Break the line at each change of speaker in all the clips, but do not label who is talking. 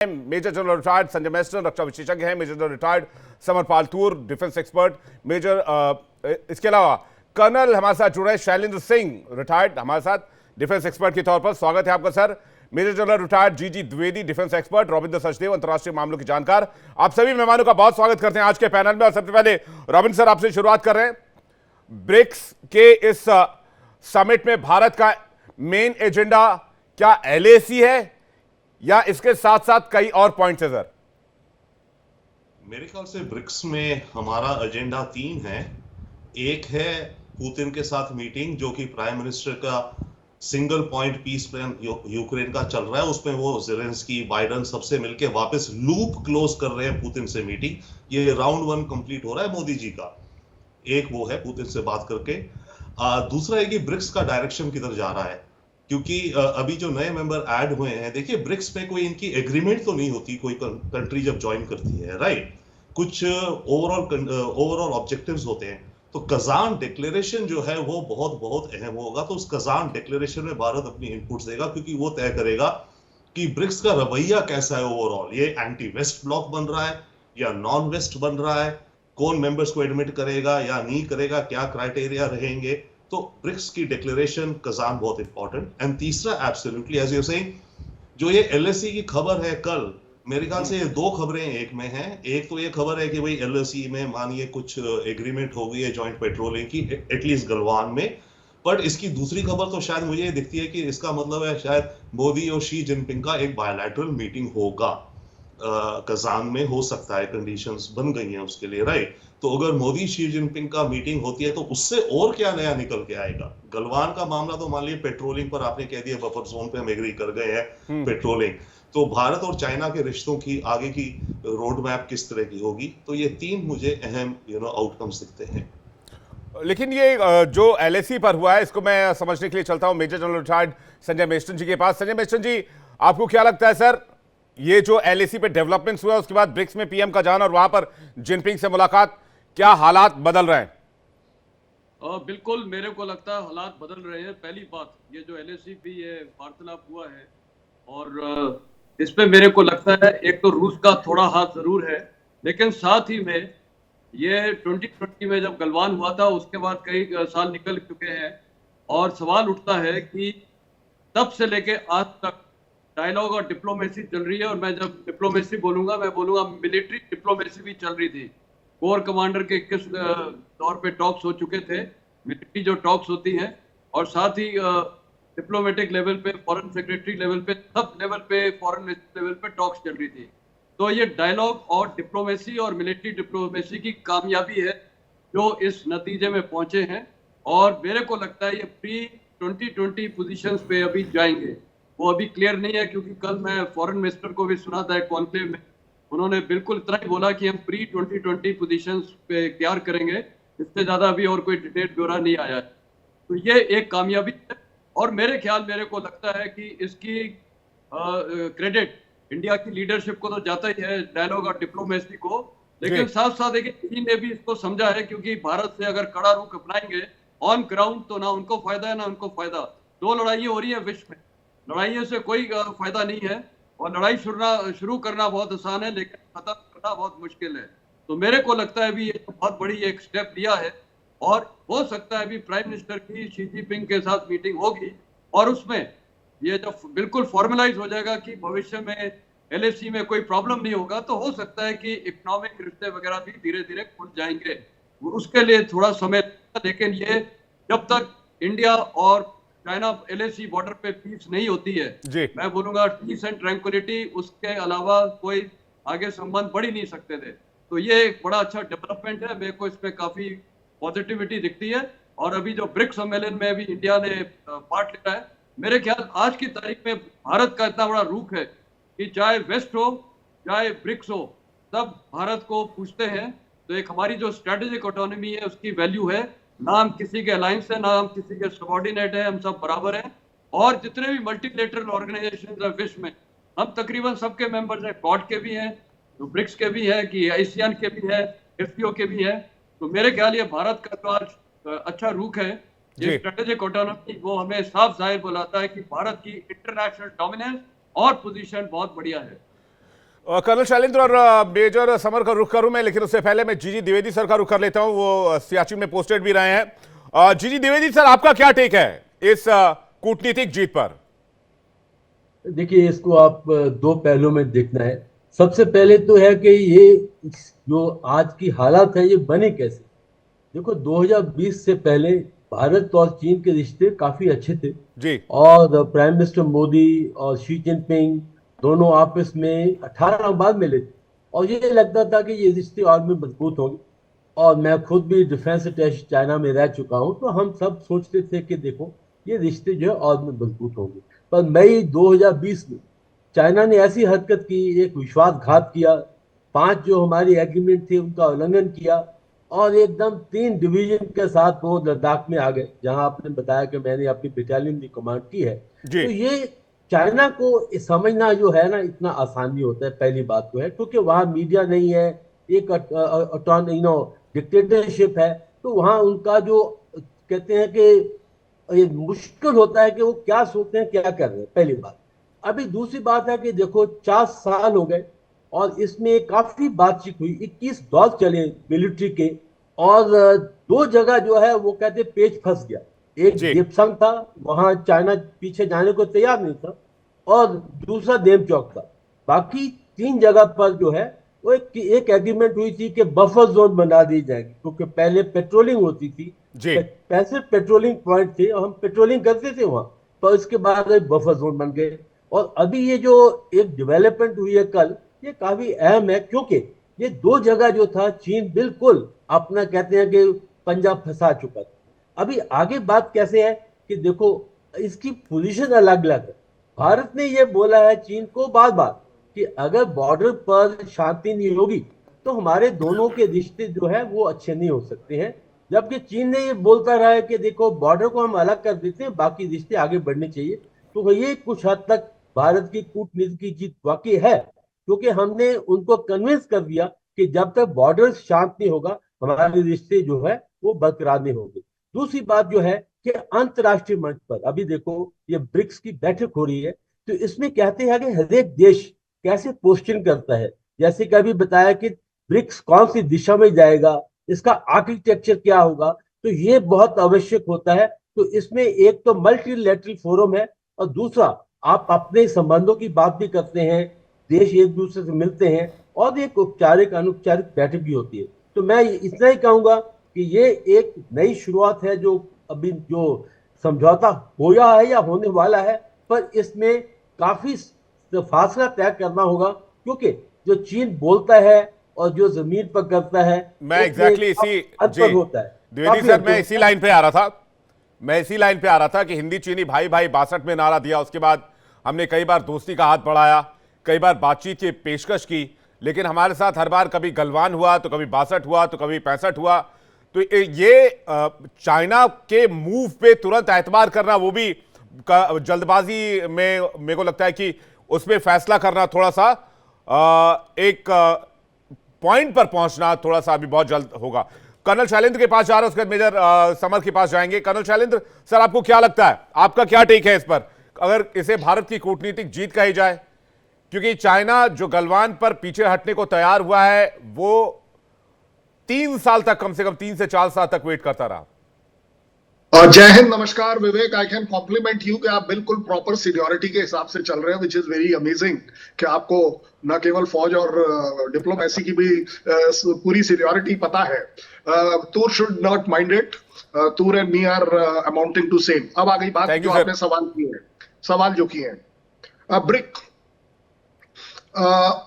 Major general retired Sanjay Meston रक्षा विशेषज्ञ हैं, major general retired Samar Paltoor defence expert, इसके अलावा कर्नल हमारे साथ जुड़े शैलेंद्र सिंह रिटायर्ड हमारे साथ डिफेंस एक्सपर्ट के तौर पर। स्वागत है आपका सर। मेजर जनरल रिटायर्ड जी द्विवेदी डिफेंस एक्सपर्ट, रविंद्र सचदेव अंतर्राष्ट्रीय मामलों की जानकार। आप सभी मेहमानों का बहुत स्वागत करते हैं आज के पैनल में। और सबसे पहले रविंद्र सर आपसे शुरुआत कर रहे हैं। ब्रिक्स के इस समिट में भारत का मेन एजेंडा क्या एलएसी है या इसके साथ साथ कई और पॉइंट्स है सर?
मेरे ख्याल से ब्रिक्स में हमारा एजेंडा 3 है। एक है पुतिन के साथ मीटिंग, जो कि प्राइम मिनिस्टर का single point peace plan Ukraine का चल रहा है। उसमें वो ज़ेलेंस्की, बाइडेन सबसे मिलके वापस लूप क्लोज कर रहे हैं पुतिन से मीटिंग। ये राउंड 1 कंप्लीट हो रहा है मोदी जी का। एक वो है पुतिन से बात करके। दूसरा है कि ब्रिक्स का डायरेक्शन किधर जा रहा है, क्योंकि अभी जो नए मेंबर ऐड हुए हैं, देखिए ब्रिक्स में कोई इनकी एग्रीमेंट तो नहीं होती कोई कंट्री जब ज्वाइन करती है, राइट। कुछ ओवरऑल ऑब्जेक्टिव्स होते हैं। तो कजान डिक्लेरेशन जो है वो बहुत बहुत अहम होगा। तो उस कजान डिक्लेरेशन में भारत अपनी इनपुट्स देगा, क्योंकि वो तय करेगा कि ब्रिक्स का रवैया कैसा है ओवरऑल। ये एंटी वेस्ट ब्लॉक बन रहा है या नॉन वेस्ट बन रहा है, कौन मेंबर्स को एडमिट करेगा या नहीं करेगा, क्या क्राइटेरिया रहेंगे। तो ब्रिक्स की डिक्लेरेशन कजान बहुत इंपॉर्टेंट। एंड तीसरा एब्सोल्युटली एज यू सेइंग, जो ये एलएसी की खबर है कल, मेरे ख्याल से ये 2 खबरें एक में हैं। एक तो ये खबर है कि भाई एलएसी में मानिए कुछ एग्रीमेंट हो गई है जॉइंट पेट्रोलिंग की, एटलीस्ट गलवान में। बट इसकी दूसरी खबर तो शायद मुझे ये दिखती है कि इसका मतलब है शायद मोदी और शी जिनपिंग का एक बायलैटरल मीटिंग होगा कजान में। हो सकता है, कंडीशंस बन गई हैं उसके लिए, राइट। तो अगर मोदी शी जिनपिंग का मीटिंग होती है तो उससे और क्या नया निकल के आएगा। गलवान का मामला तो मान लीजिए पेट्रोलिंग पर आपने कह दिया, बफर जोन पे हम एग्री कर गए हैं पेट्रोलिंग। तो भारत और चाइना के रिश्तों की आगे की रोड मैप किस तरह की होगी। तो ये 3 मुझे अहम आउटकम्स दिखते हैं।
लेकिन ये जो एलएसी पर हुआ है, इसको मैं समझने के लिए चलता हूं major general retired Sanjay Meston ji के पास। संजय मेस्टन जी, आपको क्या लगता है सर, ये जो एलएसी पे डेवलपमेंट्स हुआ, उसके बाद ब्रिक्स में पीएम का जाना और वहां पर जिनपिंग से मुलाकात, क्या हालात बदल रहे हैं?
बिल्कुल, मेरे को लगता है हालात बदल रहे हैं। पहली बात, ये जो एलएसी पे ये वार्तालाप हुआ है और इस पे मेरे को लगता है एक तो रूस का थोड़ा हाथ जरूर है, लेकिन साथ ही में ये 2020 में जब गलवान हुआ था उसके बाद कई साल निकल चुके हैं और सवाल उठता है कि तब से लेके आज तक डायलॉग और डिप्लोमेसी चल रही है। और मैं जब डिप्लोमेसी बोलूंगा, मैं बोलूंगा मिलिट्री डिप्लोमेसी भी चल रही थी। कोर कमांडर के किस तौर पे टॉक्स हो चुके थे, मिलिट्री जो टॉक्स होती हैं, और साथ ही डिप्लोमेटिक लेवल पे, फॉरेन सेक्रेटरी लेवल पे, सब लेवल पे, फॉरेन लेवल पे टॉक्स चल रही थी। तो ये डायलॉग और डिप्लोमेसी और मिलिट्री डिप्लोमेसी की कामयाबी है जो इस नतीजे में पहुंचे हैं। और मेरे को लगता है ये प्री 2020 पोजीशंस पे अभी जाएंगे। वो अभी क्लियर नहीं है, क्योंकि कल मैं फॉरेन मिनिस्टर को भी सुना था एक कॉन्क्लेव में, उन्होंने बिल्कुल इतना ही बोला कि हम प्री 2020 पोजीशंस पे तैयार करेंगे, इससे ज्यादा अभी और कोई डिटेल ब्यौरा नहीं आया है। तो ये एक कामयाबी है और मेरे को लगता है कि इसकी क्रेडिट इंडिया की लीडरशिप को तो जाता ही है, डायलॉग और डिप्लोमेसी को, लेकिन साथ साथ देखिए चीन ने भी इसको समझा है, क्योंकि भारत से अगर कड़ा रुख अपनाएंगे ऑन ग्राउंड तो ना उनको फायदा है ना उनको फायदा। 2 लड़ाइयां हो रही है विश्व में, लड़ाइयों से कोई फायदा नहीं है। और लड़ाई शुरू करना बहुत आसान है, लेकिन खत्म करना बहुत मुश्किल है। तो मेरे को लगता है अभी ये बहुत बड़ी एक स्टेप लिया है और हो सकता है अभी प्राइम मिनिस्टर की शी जिनपिंग के साथ मीटिंग होगी और उसमें ये जब बिल्कुल फॉर्मलाइज हो जाएगा कि भविष्य में एलएसी में कोई प्रॉब्लम नहीं होगा, तो हो सकता है कि इकोनॉमिक रिश्ते वगैरह भी धीरे धीरे खुल जाएंगे। उसके लिए थोड़ा समय, लेकिन ये जब तक इंडिया और चाइना एलएसी बॉर्डर पे पीस नहीं होती है, मैं बोलूंगा पीस एंड ट्रैंक्विलिटी, उसके अलावा कोई आगे संबंध बढ़ ही नहीं सकते थे। तो ये एक बड़ा अच्छा डेवलपमेंट है, मेरे को इसमें काफी पॉजिटिविटी दिखती है। और अभी जो ब्रिक्स सम्मेलन में भी इंडिया ने पार्ट लिया है, मेरे ख्याल आज की तारीख में भारत का इतना बड़ा रुख है कि चाहे वेस्ट हो चाहे ब्रिक्स हो, सब भारत को पूछते हैं। तो एक हमारी जो स्ट्रेटेजिक ऑटोनॉमी है उसकी वैल्यू है, ना हम किसी के अलायंस है, ना हम किसी के सबऑर्डिनेट है, हम सब बराबर हैं। और जितने भी मल्टीलेटरल ऑर्गेनाइजेशन है विश्व में, हम तकरीबन सबके मेंबर्स हैं, क्वाड के भी हैं, तो ब्रिक्स के भी हैं, कि एशियन के भी है, एफसीओ के भी है। तो मेरे ख्याल ये भारत का तो आज अच्छा रुख है। ये स्ट्रेटेजिक ऑटोनॉमी वो हमें साफ जाहिर बुलाता है कि भारत की इंटरनेशनल डोमिनेंस और पोजीशन बहुत बढ़िया है।
कर्नल शैलेंद्र और मेजर समर का रुख करूं मैं, लेकिन उससे पहले मैं जीजी द्विवेदी सर का रुख कर लेता हूं। वो सियाचिन में पोस्टेड भी रहे हैं। जीजी द्विवेदी सर, आपका क्या टेक है इस कूटनीतिक जीत पर?
देखिए, इसको आप दो पहलुओं में देखना है। सबसे पहले तो है कि ये जो आज की हालात है ये बने कैसे। देखो, 2020 से पहले भारत और चीन के रिश्ते काफी अच्छे थे
जी
और प्राइम मिनिस्टर मोदी और शी जिनपिंग दोनों आपस में 18 बार मिले थे और ये लगता था कि ये रिश्ते और भी मजबूत होंगे। और मैं खुद भी डिफेंस अटैची चाइना में रह चुका हूं, तो हम सब सोचते थे कि देखो ये रिश्ते जो है और भी मजबूत होंगे। पर मई 2020 में चाइना ने ऐसी हरकत की, एक विश्वासघात किया, 5 जो हमारी एग्रीमेंट थे उनका उल्लंघन किया और एकदम 3 डिवीजन के साथ वो लद्दाख में आ गए, जहां आपने बताया कि मैंने अपनी बटालियन की कमांड की है।
जी
तो ये चाइना को समझना जो है ना इतना आसान नहीं होता है। पहली बात तो है क्योंकि वहां मीडिया नहीं है, एक डिक्टेटरशिप है, तो वहां उनका जो कहते हैं कि ये मुश्किल होता है कि वो क्या सोचते हैं क्या कर रहे हैं, पहली बात। अभी दूसरी बात है कि देखो 4 साल हो गए और इसमें काफी बातचीत हुई, 21 दौर चले मिलिट्री के और 2 जगह जो है वो कहते पेच फंस गया। एक
जी
गेपसंग था, वहां चाइना पीछे जाने को तैयार नहीं था, और दूसरा देमचौक था। बाकी 3 जगह पर जो है वो एक एग्रीमेंट हुई थी कि बफर जोन बना दी जाएगी, क्योंकि पहले पेट्रोलिंग होती थी,
जी
पैसे पेट्रोलिंग पॉइंट थे और हम पेट्रोलिंग करते थे वहां, पर इसके बाद बफर जोन बन गए। और अभी ये जो एक डेवलपमेंट हुई है कल, ये काफी अहम है क्योंकि ये 2 जगह जो था चीन बिल्कुल अपना कहते हैं कि पंजा फंसा चुका था। अभी आगे बात कैसे है कि देखो इसकी पोजीशन अलग अलग है। भारत ने यह बोला है चीन को बार बार कि अगर बॉर्डर पर शांति नहीं होगी तो हमारे दोनों के रिश्ते जो है वो अच्छे नहीं हो सकते हैं। जबकि चीन ने ये बोलता रहा है कि देखो बॉर्डर को हम अलग कर देते हैं, बाकी रिश्ते आगे बढ़ने चाहिए। तो ये कुछ हद तक भारत की कूटनीति की जीत वाकई है, क्योंकि हमने उनको कन्विंस कर दिया कि जब तक बॉर्डर शांत नहीं होगा हमारे रिश्ते जो है वो बरकरार नहीं होंगे। दूसरी बात जो है कि अंतर्राष्ट्रीय मंच पर अभी देखो ये ब्रिक्स की बैठक हो रही है, तो इसमें कहते हैं कि हर एक देश कैसे पोस्टिंग करता है। जैसे कि अभी बताया कि ब्रिक्स कौन सी दिशा में जाएगा, इसका आर्किटेक्चर क्या होगा, तो ये बहुत आवश्यक होता है। तो इसमें एक तो मल्टीलैटरल फोरम है और दूसरा आप अपने संबंधों की बात भी करते हैं, देश एक दूसरे से मिलते हैं और एक औपचारिक अनौपचारिक बैठक भी होती है। तो मैं इतना ही कहूंगा कि ये एक नई शुरुआत है जो अभी जो समझौता होया है या होने वाला है, पर इसमें काफी फासला तय करना होगा, क्योंकि जो चीन बोलता है और जो जमीन पर करता है
मैं एग्जैक्टली इसी
अंतर होता है।
द्विवेदी सर, मैं इसी लाइन पे आ रहा था। मैं इसी लाइन पे आ रहा था कि हिंदी चीनी भाई भाई 62 में नारा दिया, उसके बाद हमने कई बार दोस्ती का हाथ बढ़ाया, कई बार बातचीत की पेशकश की, लेकिन हमारे साथ हर बार कभी गलवान हुआ, तो कभी 62 हुआ, तो कभी 65 हुआ। तो ये चाइना के मूव पे तुरंत एतबार करना, वो भी जल्दबाजी में, मेरे को लगता है कि उस पर फैसला करना थोड़ा सा एक पॉइंट पर पहुंचना थोड़ा सा अभी बहुत जल्द होगा। कर्नल शैलेंद्र के पास जा रहा है, उसके बाद मेजर समर के पास जाएंगे। कर्नल शैलेंद्र सर, आपको क्या लगता है, आपका क्या टेक है इस पर, अगर इसे भारत की कूटनीतिक जीत कही जाए? क्योंकि चाइना जो गलवान पर पीछे हटने को तैयार हुआ है, वो 3 साल तक, कम से कम 3 से 4 साल तक वेट करता रहा।
जय हिंद, नमस्कार विवेक। आई कैन कॉम्प्लीमेंट यू कि आप बिल्कुल प्रॉपर सीनियोरिटी के हिसाब से चल रहे हैं, विच इज वेरी अमेजिंग कि आपको न केवल फौज और डिप्लोमेसी की भी पूरी सीनियोरिटी पता है। Toor should not mind it, Toor and me are amounting to same. अब आ गई बात जो आपने सवाल जो किए हैं। ब्रिक,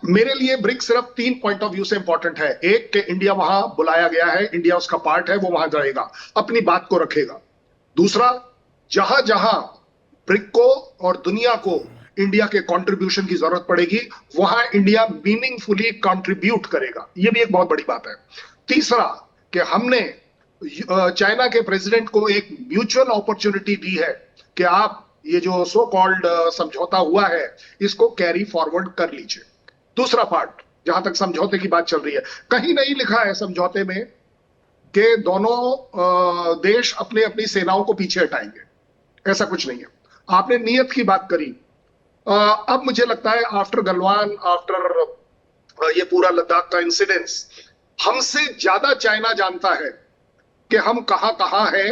मेरे लिए ब्रिक सिर्फ 3 पॉइंट ऑफ व्यू से इंपॉर्टेंट है। एक कि इंडिया वहां बुलाया गया है, इंडिया उसका पार्ट है, वो वहां जाएगा, अपनी बात को रखेगा। दूसरा, जहां जहां ब्रिक को और दुनिया को इंडिया के कंट्रीब्यूशन की जरूरत पड़ेगी वहां इंडिया मीनिंगफुली कंट्रीब्यूट करेगा, ये भी एक बहुत बड़ी बात है। तीसरा कि हमने चाइना के प्रेसिडेंट को एक म्यूचुअल अपॉर्चुनिटी दी है कि आप ये जो सो कॉल्ड समझौता हुआ है इसको कैरी फॉरवर्ड कर लीजिए। दूसरा पार्ट, जहां तक समझौते की बात चल रही है, कहीं नहीं लिखा है समझौते में कि दोनों देश अपने अपनी सेनाओं को पीछे हटाएंगे, ऐसा कुछ नहीं है। आपने नियत की बात करी। अब मुझे लगता है आफ्टर गलवान, आफ्टर ये पूरा लद्दाख का इंसिडेंस, हमसे ज्यादा चाइना जानता है कि हम कहां हैं,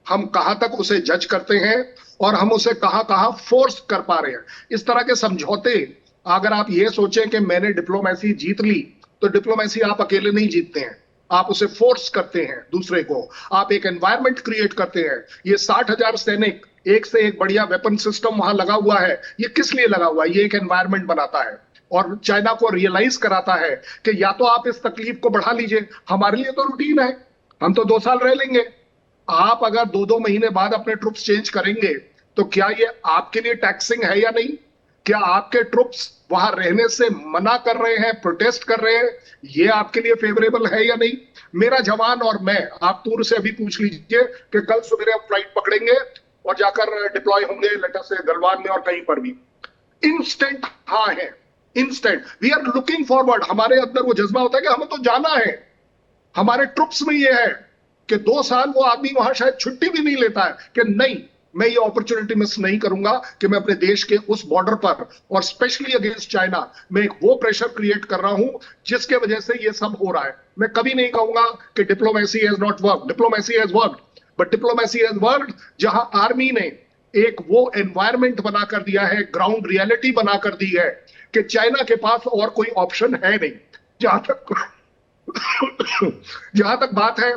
हम कहां तक उसे जज करते हैं और हम उसे कहां फोर्स कर पा रहे हैं। इस तरह के समझौते, अगर आप ये सोचें कि मैंने डिप्लोमेसी जीत ली, तो डिप्लोमेसी आप अकेले नहीं जीतते हैं, आप उसे फोर्स करते हैं दूसरे को, आप एक एनवायरनमेंट क्रिएट करते हैं। ये 60,000 सैनिक, एक से एक बढ़िया वेपन सिस्टम वहां लगा हुआ है, ये किस लिए लगा हुआ है? ये एक एनवायरनमेंट बनाता है और चाइना को रियलाइज कराता है कि या तो आप इस तकलीफ को बढ़ा लीजिए, हमारे लिए तो रूटीन है, हम तो 2 साल रह लेंगे। आप अगर 2-2 महीने बाद अपने ट्रुप्स चेंज करेंगे तो क्या ये आपके लिए टैक्सिंग है या नहीं? क्या आपके ट्रुप्स वहां रहने से मना कर रहे हैं, प्रोटेस्ट कर रहे हैं, ये आपके लिए फेवरेबल है या नहीं? मेरा जवान और मैं, आप टूर से अभी पूछ लीजिए कि कल सुबह हम फ्लाइट पकड़ेंगे और जाकर डिप्लॉय होंगे लेटर से गलवान में और कहीं पर भी। इंस्टेंट हाँ है, instant. We are looking forward, हमारे अंदर वो जज्बा होता है कि हमें तो जाना है। हमारे ट्रुप्स में ये है कि 2 साल वो आदमी वहां शायद छुट्टी भी नहीं लेता है कि नहीं, मैं ये अपॉर्चुनिटी मिस नहीं करूंगा कि मैं अपने देश के उस बॉर्डर पर और स्पेशली अगेंस्ट चाइना मैं एक वो प्रेशर क्रिएट कर रहा हूं जिसके वजह से ये सब हो रहा है। मैं कभी नहीं कहूंगा कि diplomacy has not work, diplomacy has worked, but diplomacy has worked जहां आर्मी ने एक वो एनवायरमेंट बनाकर दिया है, ग्राउंड रियलिटी बनाकर दी है कि चाइना के पास और कोई ऑप्शन है नहीं। जहां तक बात है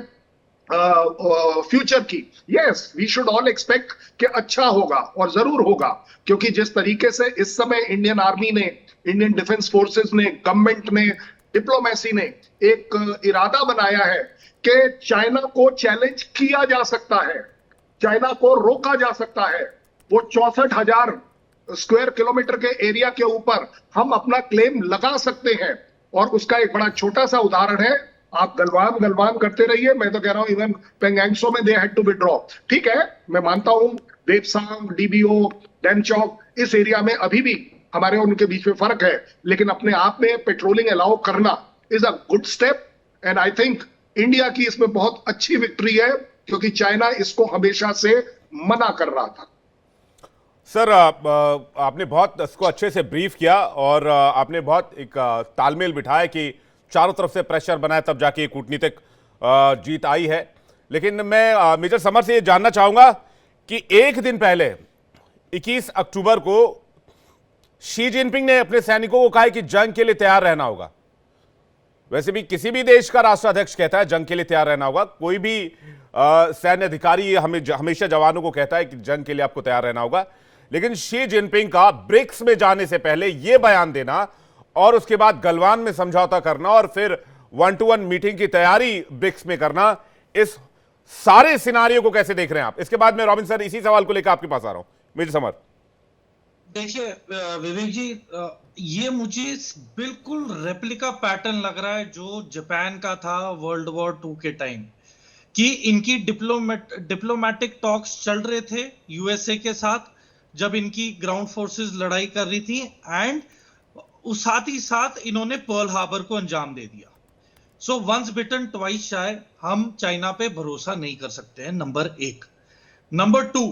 फ्यूचर की, yes we should all expect कि अच्छा होगा और जरूर होगा, क्योंकि जिस तरीके से इस समय इंडियन आर्मी ने, इंडियन डिफेंस फोर्सेस ने, गवर्नमेंट ने, डिप्लोमेसी ने एक इरादा बनाया है कि चाइना को चैलेंज किया जा सकता है, चाइना को रोका जा सकता है। वो 64,000 स्क्वायर किलोमीटर के एरिया के ऊपर हम अपना क्लेम लगा सकते हैं और उसका एक बड़ा छोटा सा उदाहरण है। आप गलवान करते रहिए, मैं तो कह रहा हूं इवन पेंगैंगसो में दे हैड टू विड्रॉ। ठीक है, मैं मानता हूं देपसांग, डीबीओ, डैमचौक, इस एरिया में अभी भी हमारे और उनके बीच में फर्क है, लेकिन अपने आप में पेट्रोलिंग अलाउ करना is a good step and I think India की इसमें बहुत अच्छी विक्ट्री है, क्योंकि चाइना इसको हमेशा से मना कर रहा था।
सर, आपने बहुत इसको अच्छे से ब्रीफ किया और आपने बहुत एक तालमेल बिठाया कि चारों तरफ से प्रेशर बनाया तब जाके ये कूटनीतिक जीत आई है। लेकिन मैं मेजर समर से ये जानना चाहूंगा कि एक दिन पहले 21 अक्टूबर को शी जिनपिंग ने अपने सैनिकों को कहा है कि जंग के लिए तैयार रहना होगा। वैसे भी किसी भी देश का राष्ट्राध्यक्ष कहता है जंग के लिए तैयार रहना होगा, कोई भी सैन्य अधिकारी हमेशा जवानों को कहता है कि जंग के लिए आपको तैयार रहना होगा। लेकिन शी जिनपिंग का ब्रिक्स में जाने से पहले यह बयान देना और उसके बाद गलवान में समझौता करना और फिर 1-to-1 मीटिंग की तैयारी ब्रिक्स में करना, इस सारे सिनारियो को कैसे देख रहे हैं आप? इसके बाद मैं रॉबिन सर इसी सवाल को लेकर आपके पास आ रहा हूं। मेजर समर,
देखिए विवेक जी, ये मुझे बिल्कुल रेप्लिका पैटर्न लग रहा है जो जापान का था वर्ल्ड वॉर 2 के टाइम, कि इनकी डिप्लोमेटिक टॉक्स चल रहे थे यूएसए के साथ जब इनकी ग्राउंड फोर्सेस लड़ाई कर रही थी, एंड उस साथ ही साथ इन्होंने पर्ल हार्बर को अंजाम दे दिया। सो वंस बिटन ट्वाइस शाय, हम चाइना पे भरोसा नहीं कर सकते हैं, नंबर 1। नंबर 2,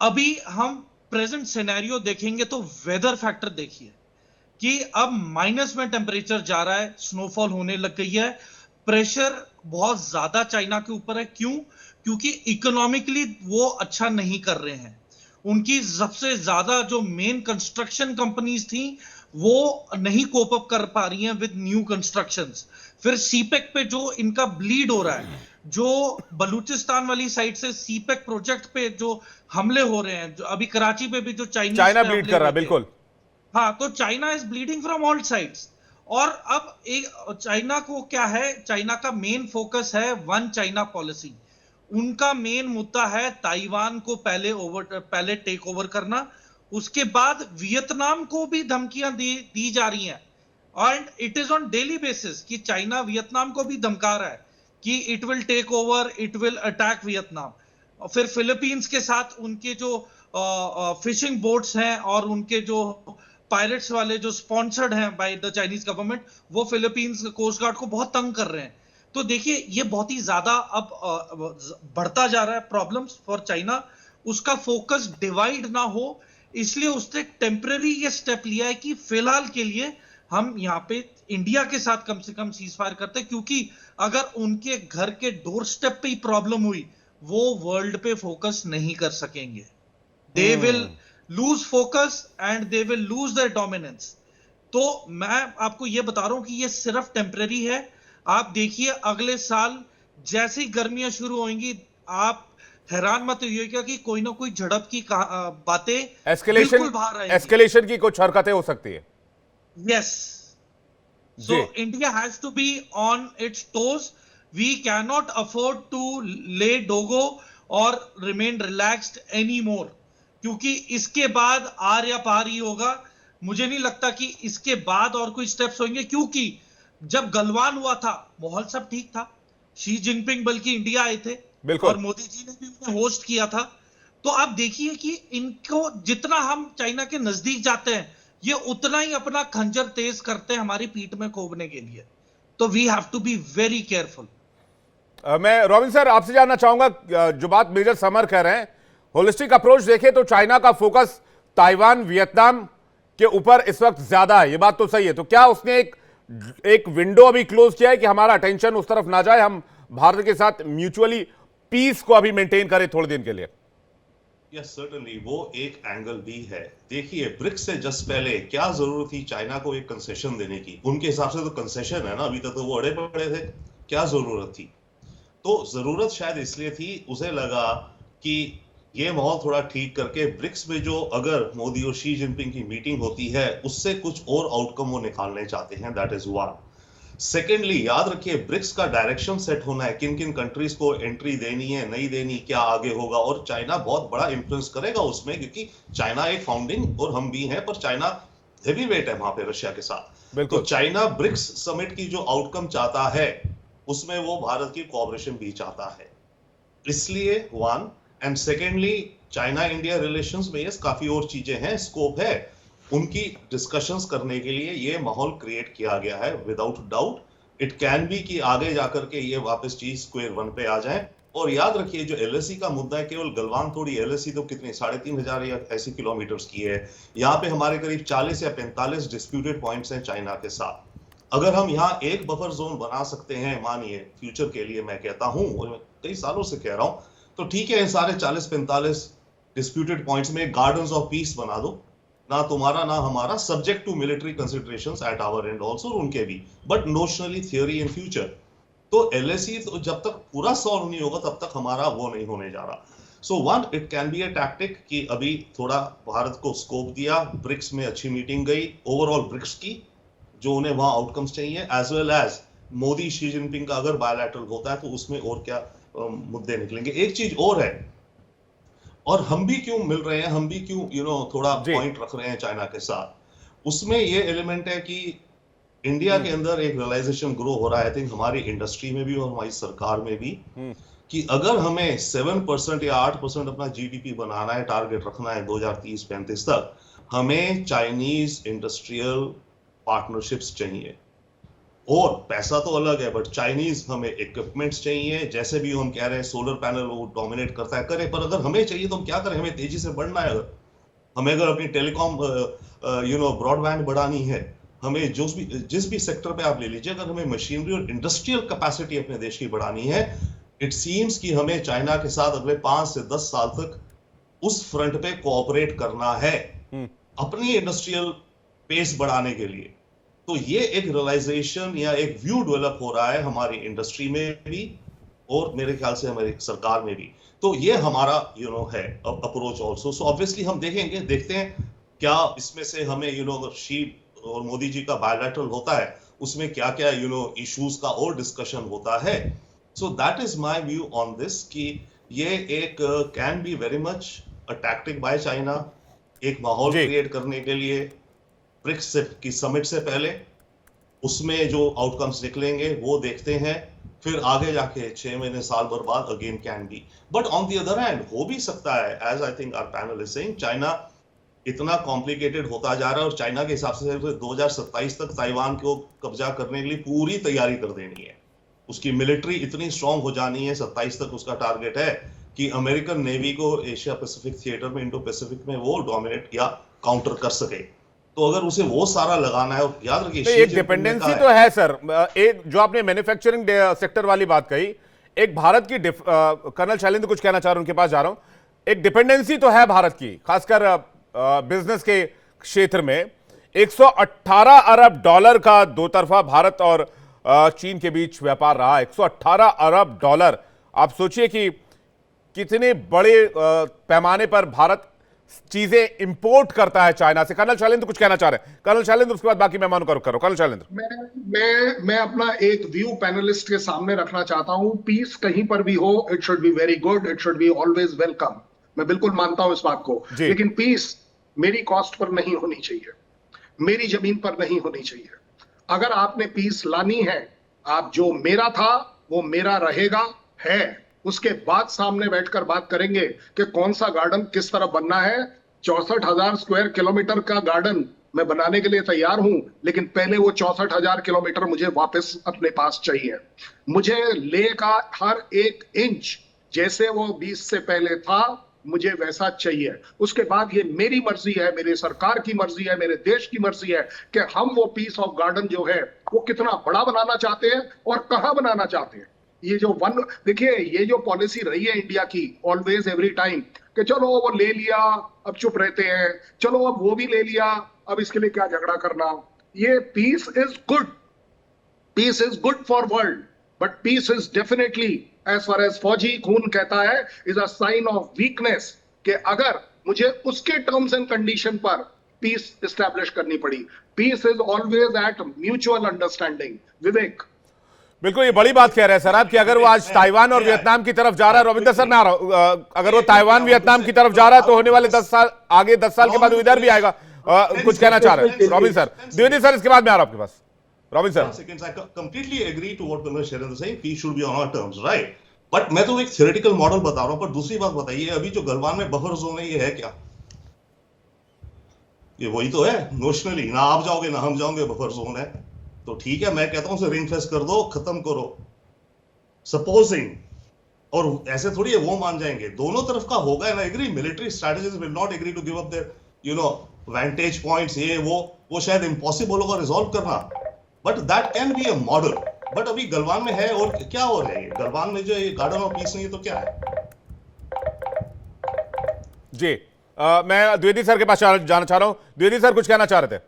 अभी हम प्रेजेंट सिनेरियो देखेंगे तो वेदर फैक्टर देखिए कि अब माइनस में टेम्परेचर जा रहा है, स्नोफॉल होने लग गई है, प्रेशर बहुत ज्यादा चाइना के ऊपर है। क्यों? क्योंकि इकोनॉमिकली वो अच्छा नहीं कर रहे हैं। उनकी सबसे ज्यादा जो मेन कंस्ट्रक्शन कंपनीज थी वो नहीं कोप अप कर पा रही हैं विद न्यू कंस्ट्रक्शंस। फिर सीपेक पे जो इनका ब्लीड हो रहा है, जो बलूचिस्तान वाली साइड से सीपेक प्रोजेक्ट पे जो हमले हो रहे हैं, जो अभी कराची पे भी जो चाइना ब्लीड कर रहा है, बिल्कुल हाँ, तो China is bleeding from all sides. और अब एक चाइना को क्या है, चाइना का मेन फोकस है वन चाइना पॉलिसी। उनका मेन मुद्दा है ताइवान को पहले टेक ओवर करना, उसके बाद वियतनाम को भी धमकियां दी जा रही हैं, and it is on daily basis कि चाइना वियतनाम को भी धमका रहा है कि it will take over, it will attack Vietnam. और फिर फिलीपींस के साथ उनके जो फिशिंग बोट्स हैं और उनके जो पायरेट्स वाले जो स्पॉन्सर्ड हैं बाय द चाइनीज गवर्नमेंट, वो फिलीपींस कोस्ट गार्ड को बहुत तंग कर रहे हैं। तो देखिए ये बहुत ही ज्यादा अब बढ़ता जा रहा है प्रॉब्लम्स फॉर चाइना। उसका फोकस डिवाइड ना हो, इसलिए उसने टेम्पररी ये स्टेप लिया है कि फिलहाल के लिए हम यहाँ पे इंडिया के साथ कम से कम सीज फायर करते, क्योंकि अगर उनके घर के डोर स्टेप पे ही प्रॉब्लम हुई, वो वर्ल्ड पे फोकस नहीं कर सकेंगे। They will lose focus and they will lose their dominance. तो मैं आपको ये बता रहा हूं कि ये सिर्फ टेम्परेरी है। आप देखिए अगले साल जैसे ही गर्मियां शुरू होंगी, आप हैरान मत होइएगा कि कोई ना कोई झड़प की बातें बिल्कुल बाहर आएंगी।
एस्केलेशन की कुछ हरकतें हो सकती है।
Yes. So India has to be on its toes. We cannot afford to lay dogo or remain relaxed anymore. क्योंकि इसके बाद आर या पार ही होगा। मुझे नहीं लगता कि इसके बाद और कोई स्टेप्स होंगे, क्योंकि जब गलवान हुआ था माहौल सब ठीक था। शी जिनपिंग बल्कि इंडिया आए थे और मोदी जी ने भी उन्हें होस्ट किया था। तो आप देखिए कि इनको जितना हम चाइना के नजदीक जाते हैं, ये उतना ही अपना खंजर तेज करते हैं हमारी पीठ में खोबने के लिए। तो we have to be very careful.
मैं रॉबिन सर आपसे जानना चाहूंगा, जो बात मेजर समर कह रहे हैं, होलिस्टिक अप्रोच देखें तो चाइना का फोकस ताइवान, वियतनाम के ऊपर इस वक्त ज्यादा है, ये बात तो सही है। तो क्या उसने एक विंडो अभी क्लोज किया है कि हमारा अटेंशन उस तरफ ना जाए, हम भारत के साथ म्यूचुअली पीस को अभी मेंटेन करें थोड़े दिन के लिए?
यस सर्टेनली, वो एक एंगल भी है। देखिए ब्रिक्स से जस्ट पहले क्या जरूरत थी चाइना को एक कंसेशन देने की? उनके हिसाब से तो कंसेशन है ना, अभी तक तो वो अड़े पड़े थे। क्या जरूरत थी? तो जरूरत शायद इसलिए थी, उसे लगा कि ये माहौल थोड़ा ठीक करके ब्रिक्स में जो अगर मोदी और शी जिनपिंग की मीटिंग होती है उससे कुछ और आउटकम वो निकालने चाहते हैं। That is one. सेकेंडली, याद रखिए ब्रिक्स का डायरेक्शन सेट होना है, किन किन कंट्रीज को एंट्री देनी है, नहीं देनी, क्या आगे होगा। और चाइना बहुत बड़ा इंफ्लुएंस करेगा उसमें, क्योंकि चाइना एक फाउंडिंग और हम भी हैं, पर चाइना हेवी वेट है वहां पे रशिया के साथ। तो चाइना ब्रिक्स समिट की जो आउटकम चाहता है उसमें वो भारत की कोऑपरेशन भी चाहता है। इसलिए one, and secondly China India relations में यस काफी और चीजें हैं, स्कोप है उनकी डिस्कशंस करने के लिए। ये माहौल क्रिएट किया गया है without doubt. It can be कि आगे जाकर के ये वापस चीज स्क्वायर वन पे आ जाए। और याद रखिए जो एलएसी का मुद्दा है, केवल गलवान थोड़ी, एलएसी तो कितनी 3,500 या ऐसी किलोमीटर्स की है। यहाँ पे हमारे करीब 40 या 45 डिस्प्यूटेड पॉइंट्स हैं चाइना के साथ। अगर हम यहाँ एक बफर जोन बना सकते हैं, मानिए फ्यूचर के लिए मैं कहता हूँ, और कई सालों से कह रहा हूँ, तो ठीक है, सारे 40-45 डिस्प्यूटेड पॉइंट्स में गार्डन्स ऑफ पीस बना दो, ना तुम्हारा ना हमारा, subject to military considerations at our end also, उनके भी, but notionally theory in future. तो एलएसी तो जब तक पूरा सॉल्व नहीं होगा तब तक हमारा वो नहीं होने जा रहा। So one, it can be a tactic कि अभी थोड़ा भारत को स्कोप दिया, ब्रिक्स में अच्छी मीटिंग गई ओवरऑल ब्रिक्स की, जो उन्हें वहां आउटकम्स चाहिए, as well as Modi Xi Jinping का अगर बायलैटरल होता है तो उसमें और क्या मुद्दे निकलेंगे। एक चीज और है, और हम भी क्यों मिल रहे हैं, हम भी क्यों थोड़ा पॉइंट रख रहे हैं चाइना के साथ, उसमें ये एलिमेंट है कि इंडिया के अंदर एक रियलाइजेशन ग्रो हो रहा है, आई थिंक हमारी इंडस्ट्री में भी और हमारी सरकार में भी, कि अगर हमें 7% या 8% अपना जीडीपी बनाना है, टारगेट रखना है 2030-35 तक, हमें चाइनीज इंडस्ट्रियल पार्टनरशिप्स चाहिए। और पैसा तो अलग है, बट चाइनीज हमें इक्विपमेंट्स चाहिए। जैसे भी हम कह रहे हैं सोलर पैनल वो डोमिनेट करता है, करे, पर अगर हमें चाहिए तो हम क्या करें? हमें तेजी से बढ़ना है। हमें अगर अपनी टेलीकॉम ब्रॉडबैंड बढ़ानी है, हमें जिस भी सेक्टर पे आप ले लीजिए, अगर हमें मशीनरी और इंडस्ट्रियल कैपेसिटी अपने देश की बढ़ानी है, इट सीम्स कि हमें चाइना के साथ अगले 5 से 10 साल तक उस फ्रंट पे कोऑपरेट करना है अपनी इंडस्ट्रियल पेस बढ़ाने के लिए। तो ये एक रियलाइजेशन या एक व्यू डेवलप हो रहा है हमारी इंडस्ट्री में भी, और मेरे ख्याल से हमारी सरकार में भी। तो ये हमारा है अप्रोच ऑल्सो। सो ऑब्वियसली हम देखते हैं क्या इसमें से हमें शी और मोदी जी का बायलैटरल होता है, उसमें क्या क्या इश्यूज का और डिस्कशन होता है। So that is my view on this, कि ये एक can be very much a tactic by China, एक माहौल क्रिएट करने के लिए ब्रिक्स की समिट से पहले। उसमें जो आउटकम्स निकलेंगे वो देखते हैं, फिर आगे जाके 6 महीने साल भर बाद again can be. But on the other hand हो भी सकता है, as I think our panel is saying, China इतना कॉम्प्लिकेटेड होता जा रहा है और चाइना के हिसाब से 2027 तक ताइवान को कब्जा करने के लिए पूरी तैयारी कर देनी है। उसकी मिलिट्री इतनी स्ट्रांग हो जानी है, 27 तक उसका टारगेट है कि अमेरिकन नेवी को एशिया पैसिफिक थिएटर में, इंडो पैसिफिक में वो डोमिनेट या काउंटर कर सके। तो अगर उसे वो सारा लगाना है, और याद रखिए
नहीं, एक डिपेंडेंसी तो है सर। एक जो आपने मैन्युफैक्चरिंग सेक्टर वाली बात कही, एक भारत की कर्नल शैलेंद्र कुछ कहना चाह रहे हैं, उनके पास जा रहा हूं। एक डिपेंडेंसी तो है भारत की, खासकर बिजनेस के क्षेत्र में। 118 अरब डॉलर का दो तरफा भारत और चीन के बीच व्यापार रहा। 118 अरब डॉलर, आप सोचिए कि कितने बड़े पैमाने पर भारत चीजें इंपोर्ट करता है चाइना से। कर्नल शैलेंद्र कुछ कहना चाह रहे हैं। कर्नल शैलेंद्र, उसके बाद बाकी मेहमानों का रुख करो। कर्नल शैलेंद्र।
मैं अपना एक व्यू पैनलिस्ट के सामने रखना चाहता हूं। पीस कहीं पर भी हो, it should be very good, it should be always welcome. मैं बिल्कुल मानता हूं इस बात को, लेकिन पीस मेरी कॉस्ट पर नहीं होनी चाहिए, मेरी जमीन पर नहीं होनी चाहिए। अगर आपने पीस लानी है, आप जो मेरा था वो मेरा रहेगा है, उसके बाद सामने बैठकर बात करेंगे कि कौन सा गार्डन किस तरह बनना है। 64,000 स्क्वायर किलोमीटर का गार्डन मैं बनाने के लिए तैयार हूं, लेकिन पहले वो 64,000 किलोमीटर मुझे वापस अपने पास चाहिए। मुझे ले का हर एक इंच जैसे वो 20 से पहले था, मुझे वैसा चाहिए। उसके बाद ये मेरी मर्जी है, मेरी सरकार की मर्जी है, मेरे देश की मर्जी है कि हम वो पीस ऑफ गार्डन जो है वो कितना बड़ा बनाना चाहते हैं और कहां बनाना चाहते हैं। ये जो देखिए, ये जो पॉलिसी रही है इंडिया की ऑलवेज एवरी टाइम कि चलो वो ले लिया, अब चुप रहते हैं, चलो अब वो भी ले लिया, अब इसके लिए क्या झगड़ा करना। ये peace is good, peace is good for world, but peace is definitely, as far as फौजी खून कहता है, is a sign of weakness कि अगर मुझे उसके टर्म्स एंड कंडीशन पर पीस एस्टैब्लिश करनी पड़ी। Peace is always at mutual understanding. Vivek,
बिल्कुल ये बड़ी बात कह रहे हैं सर आप कि अगर वो आज ताइवान और वियतनाम की तरफ जा रहा है, रविंदर सर मैं आ रहा हूं, अगर वो ताइवान वियतनाम की तरफ जा रहा है तो होने वाले 10 साल आगे 10 साल के बाद वो इधर भी आएगा। कुछ कहना चाह रहे हैं रॉबिन सर। द्विवेदी सर, इसके बाद मैं आ रहा हूं आपके पास। Robin sir.
I completely agree to what Colonel Shailendra is saying. Peace should be on our terms, right? But मैं तो एक theoretical model बता रहा हूं, पर दूसरी बात बताइए, अभी जो गलवान में बफर जोन है, ये है क्या? ये वही तो है नोशनली, ना आप जाओगे ना हम जाओगे, बफर जोन है। तो ठीक है, मैं कहता हूं उसे रिंग फेंस कर दो, खत्म करो। सपोजिंग, और ऐसे थोड़ी है वो मान जाएंगे, दोनों तरफ का होगा ना agree. Military strategies will not agree to give up their vantage points, ये वो शायद इम्पॉसिबल होगा रिजॉल्व करना, but that can be a model. But अभी गलवान में है, और क्या हो रहा है गलवान में, जो ये गार्डन ऑफ पीस नहीं है तो क्या है?
जी मैं द्विवेदी सर के पास जाना चाह रहा हूं। द्विवेदी सर कुछ कहना चाह रहे थे।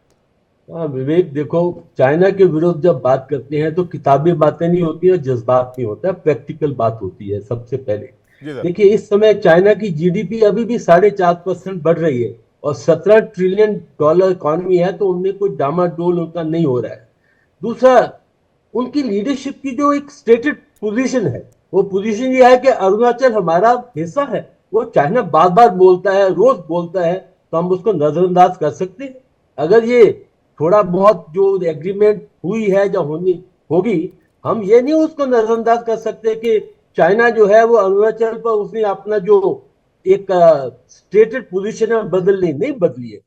हाँ विवेक, देखो चाइना के विरुद्ध जब बात करते हैं तो किताबी बातें नहीं होती है, जज्बात नहीं होता, प्रैक्टिकल बात होती है। सबसे पहले देखिए, इस समय चाइना की जीडीपी अभी भी 4.5% बढ़ रही है और $17 ट्रिलियन इकॉनमी है, तो उनमें कोई डामाडोल उनका नहीं हो रहा है। दूसरा, उनकी लीडरशिप की जो एक स्टेटेड पोजीशन है, वो पोजीशन ये है कि अरुणाचल हमारा हिस्सा है। वो चाइना बार बार बोलता है, रोज बोलता है, तो हम उसको नजरअंदाज कर सकते हैं? अगर ये थोड़ा बहुत जो एग्रीमेंट हुई है या होगी, हम ये नहीं उसको नजरअंदाज कर सकते कि चाइना जो है वो अरुणाचल पर उसने अपना जो एक स्टेटेड पोजीशन है नहीं बदली है।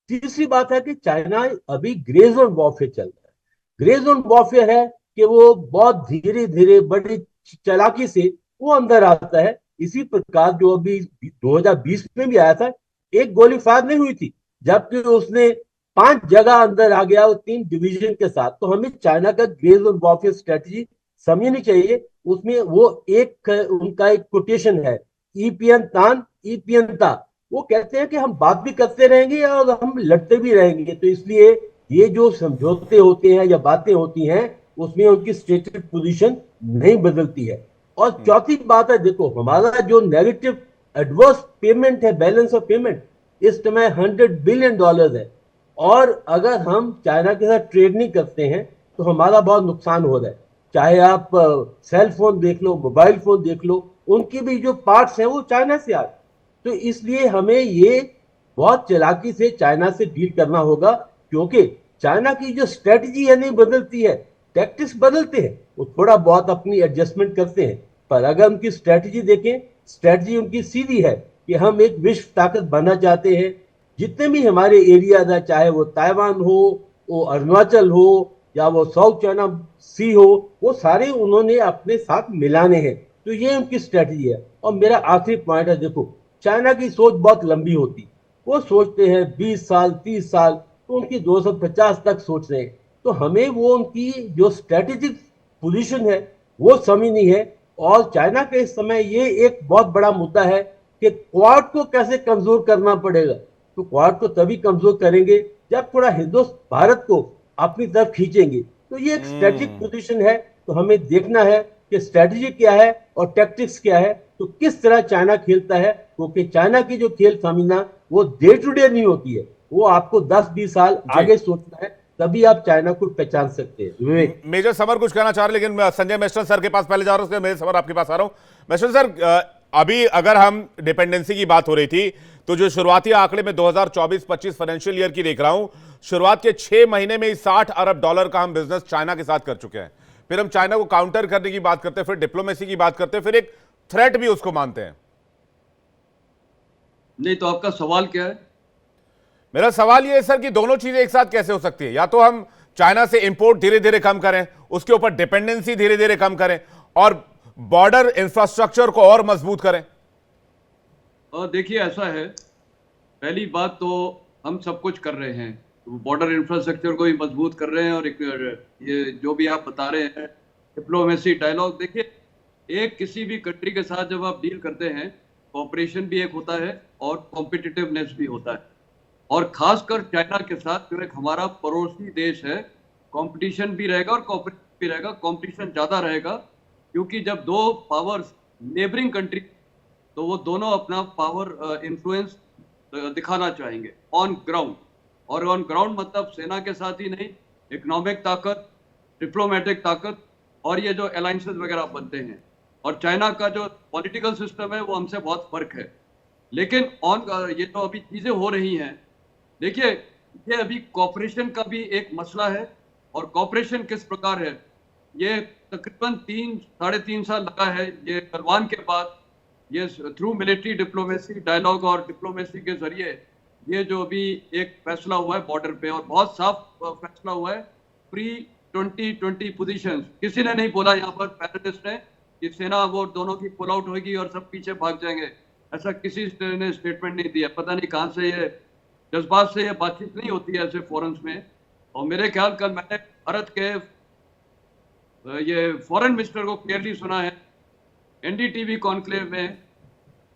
तीसरी बात है कि चाइना अभी ग्रे जोन वॉरफेयर चल रहा है। ग्रे जोन वॉरफेयर है कि वो बहुत धीरे धीरे बड़ी चालाकी से वो अंदर आता है। इसी प्रकार जो अभी 2020 में भी आया था, एक गोली फायर नहीं हुई थी, जबकि उसने 5 जगह अंदर आ गया, 3 डिवीजन के साथ। तो हमें चाइना का ग्रे जोन वॉरफेयर स्ट्रेटजी समझनी चाहिए। उसमें वो उनका एक कोटेशन है, ईपीएन तान ईपीएन ता। वो कहते हैं कि हम बात भी करते रहेंगे और हम लड़ते भी रहेंगे। तो इसलिए ये जो समझौते होते हैं या बातें होती हैं, उसमें उनकी स्टेटेड पोजीशन नहीं बदलती है। और चौथी बात है, देखो हमारा जो नेगेटिव एडवर्स पेमेंट है, बैलेंस ऑफ पेमेंट इस समय $100 बिलियन है। और अगर हम चाइना के साथ ट्रेड नहीं करते हैं तो हमारा बहुत नुकसान हो रहा है। चाहे आप सेल फोन देख लो, मोबाइल फोन देख लो, उनकी भी जो पार्ट्स हैं वो चाइना से आए। तो इसलिए हमें ये बहुत चालाकी से चाइना से डील करना होगा, क्योंकि चाइना की जो स्ट्रेटजी है नहीं बदलती है, टैक्टिक्स बदलते हैं, वो थोड़ा बहुत अपनी एडजस्टमेंट करते हैं। पर अगर उनकी स्ट्रेटजी देखें, स्ट्रेटजी उनकी सीधी है कि हम एक विश्व ताकत बनना चाहते हैं। जितने भी हमारे एरियाज है, चाहे वो ताइवान हो, वो अरुणाचल हो, या वो साउथ चाइना सी हो, वो सारे उन्होंने अपने साथ मिलाने हैं। तो ये उनकी स्ट्रेटजी है। और मेरा आखिरी पॉइंट है, देखो चाइना की सोच बहुत लंबी होती, वो सोचते हैं 20 साल 30 साल। तो उनकी 250 तक सोच रहे हैं। तो हमें वो उनकी जो स्ट्रेटेजिक पोजीशन है वो समझनी है। और चाइना के इस समय ये एक बहुत बड़ा मुद्दा है कि क्वाड को कैसे कमजोर करना पड़ेगा। तो क्वाड को तभी कमजोर करेंगे जब थोड़ा हिंदुस्तान भारत को अपनी तरफ खींचेंगे। तो ये एक स्ट्रेटेजिक पोजीशन है। तो हमें देखना है कि स्ट्रेटेजी क्या है और टैक्टिक्स क्या है, तो किस तरह चाइना खेलता है। क्योंकि चाइना की जो खेल सामिना वो डे टू डे नहीं होती है, वो आपको 10-20 साल आगे सोचना है, तभी आप चाइना को पहचान सकते हैं। विवेक।
मेजर समर कुछ कहना चाह रहे, लेकिन मैं संजय मेस्टर सर के पास पहले जा रहा हूं, मेजर समर आपके पास आ रहा हूं। मेस्टर सर, अभी अगर हम डिपेंडेंसी की बात हो रही थी, तो जो शुरुआती आंकड़े में 2024-25 फाइनेंशियल ईयर की देख रहा हूं, शुरुआत के 6 महीने में ही $60 अरब का हम बिजनेस चाइना के साथ कर चुके हैं। फिर हम चाइना को काउंटर करने की बात करते हैं, फिर डिप्लोमेसी की बात करते हैं, फिर एक थ्रेट भी उसको मानते हैं।
नहीं तो आपका सवाल क्या है?
मेरा सवाल यह है सर कि दोनों चीजें एक साथ कैसे हो सकती है? या तो हम चाइना से इंपोर्ट धीरे धीरे कम करें, उसके ऊपर डिपेंडेंसी धीरे धीरे कम करें, और बॉर्डर इंफ्रास्ट्रक्चर को और मजबूत करें।
देखिए, ऐसा है, पहली बात तो हम सब कुछ कर रहे हैं, बॉर्डर इंफ्रास्ट्रक्चर को भी मजबूत कर रहे हैं, और एक ये जो भी आप बता रहे हैं डिप्लोमेसी डायलॉग, देखिए एक किसी भी कंट्री के साथ जब आप डील करते हैं, कोऑपरेशन भी एक होता है और कॉम्पिटिटिवनेस भी होता है। और खासकर चाइना के साथ जो एक हमारा पड़ोसी देश है, कंपटीशन भी रहेगा और कोऑपरेशन भी रहेगा। कंपटीशन ज्यादा रहेगा क्योंकि जब दो पावर्स नेबरिंग कंट्री, तो वो दोनों अपना पावर इन्फ्लुएंस दिखाना चाहेंगे ऑन ग्राउंड। और ऑन ग्राउंड मतलब सेना के साथ ही नहीं, इकोनॉमिक ताकत, डिप्लोमेटिक ताकत, और ये जो अलायंसेस वगैरह बनते हैं। और चाइना का जो पॉलिटिकल सिस्टम है वो हमसे बहुत फर्क है। लेकिन ये तो अभी चीजें हो रही हैं। देखिए, ये अभी कॉपरेशन का भी एक मसला है, और कॉपरेशन किस प्रकार है, ये तकरीबन 3-3.5 साल लगा है ये गलवान के बाद, ये थ्रू मिलिट्री डिप्लोमेसी डायलॉग और डिप्लोमेसी के जरिए ये जो अभी एक फैसला हुआ है बॉर्डर पे, और बहुत साफ फैसला हुआ है, प्री 2020 पोजीशंस। किसी ने नहीं बोला यहाँ पर पैनलिस्ट ने कि सेना वो दोनों की पुल आउट होगी और सब पीछे भाग जाएंगे, ऐसा किसी ने स्टेटमेंट नहीं दिया। पता नहीं कहाँ से ये जज्बात से ये बातचीत नहीं होती है ऐसे फोरम्स में। और मेरे ख्याल कल मैंने भारत के ये फॉरेन मिनिस्टर को क्लियरली सुना है, एनडीटीवी कॉन्क्लेव में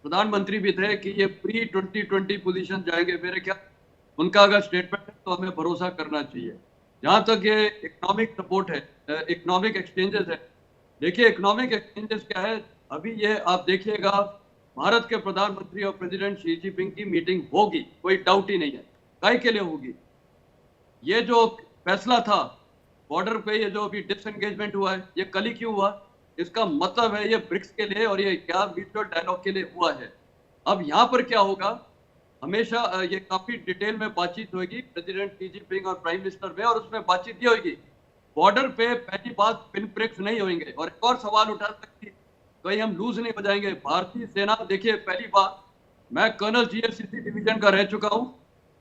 प्रधानमंत्री भी थे कि ये प्री 2020 पोजीशन जाएंगे। मेरे ख्याल उनका अगर स्टेटमेंट है तो हमें भरोसा करना चाहिए। जहाँ तक ये इकोनॉमिक सपोर्ट है, इकोनॉमिक एक्सचेंजेस है, देखिए इकोनॉमिक एक्सचेंजेस क्या है, अभी ये आप देखिएगा भारत के प्रधानमंत्री और प्रेसिडेंट शी जिनपिंग की मीटिंग होगी, कोई डाउट ही नहीं है। काय के लिए होगी? ये जो फैसला था बॉर्डर पे, ये जो अभी डिसएंगेजमेंट हुआ है, ये कल ही क्यों हुआ? इसका मतलब है ये ब्रिक्स के लिए और ये क्या म्यूचुअल डायलॉग के लिए हुआ है। अब यहाँ पर क्या होगा, हमेशा ये काफी डिटेल में बातचीत होगी प्रेसिडेंट शी जिनपिंग और प्राइम मिनिस्टर में, और उसमें बातचीत ये होगी बॉर्डर पे पहली बात पिन प्रिक्स नहीं होंगे। और एक और सवाल उठा सकती, कहीं हम लूज नहीं हो जाएंगे। भारतीय सेना, देखिए पहली बात, मैं कर्नल जीएससीसी डिवीजन का रह चुका हूँ,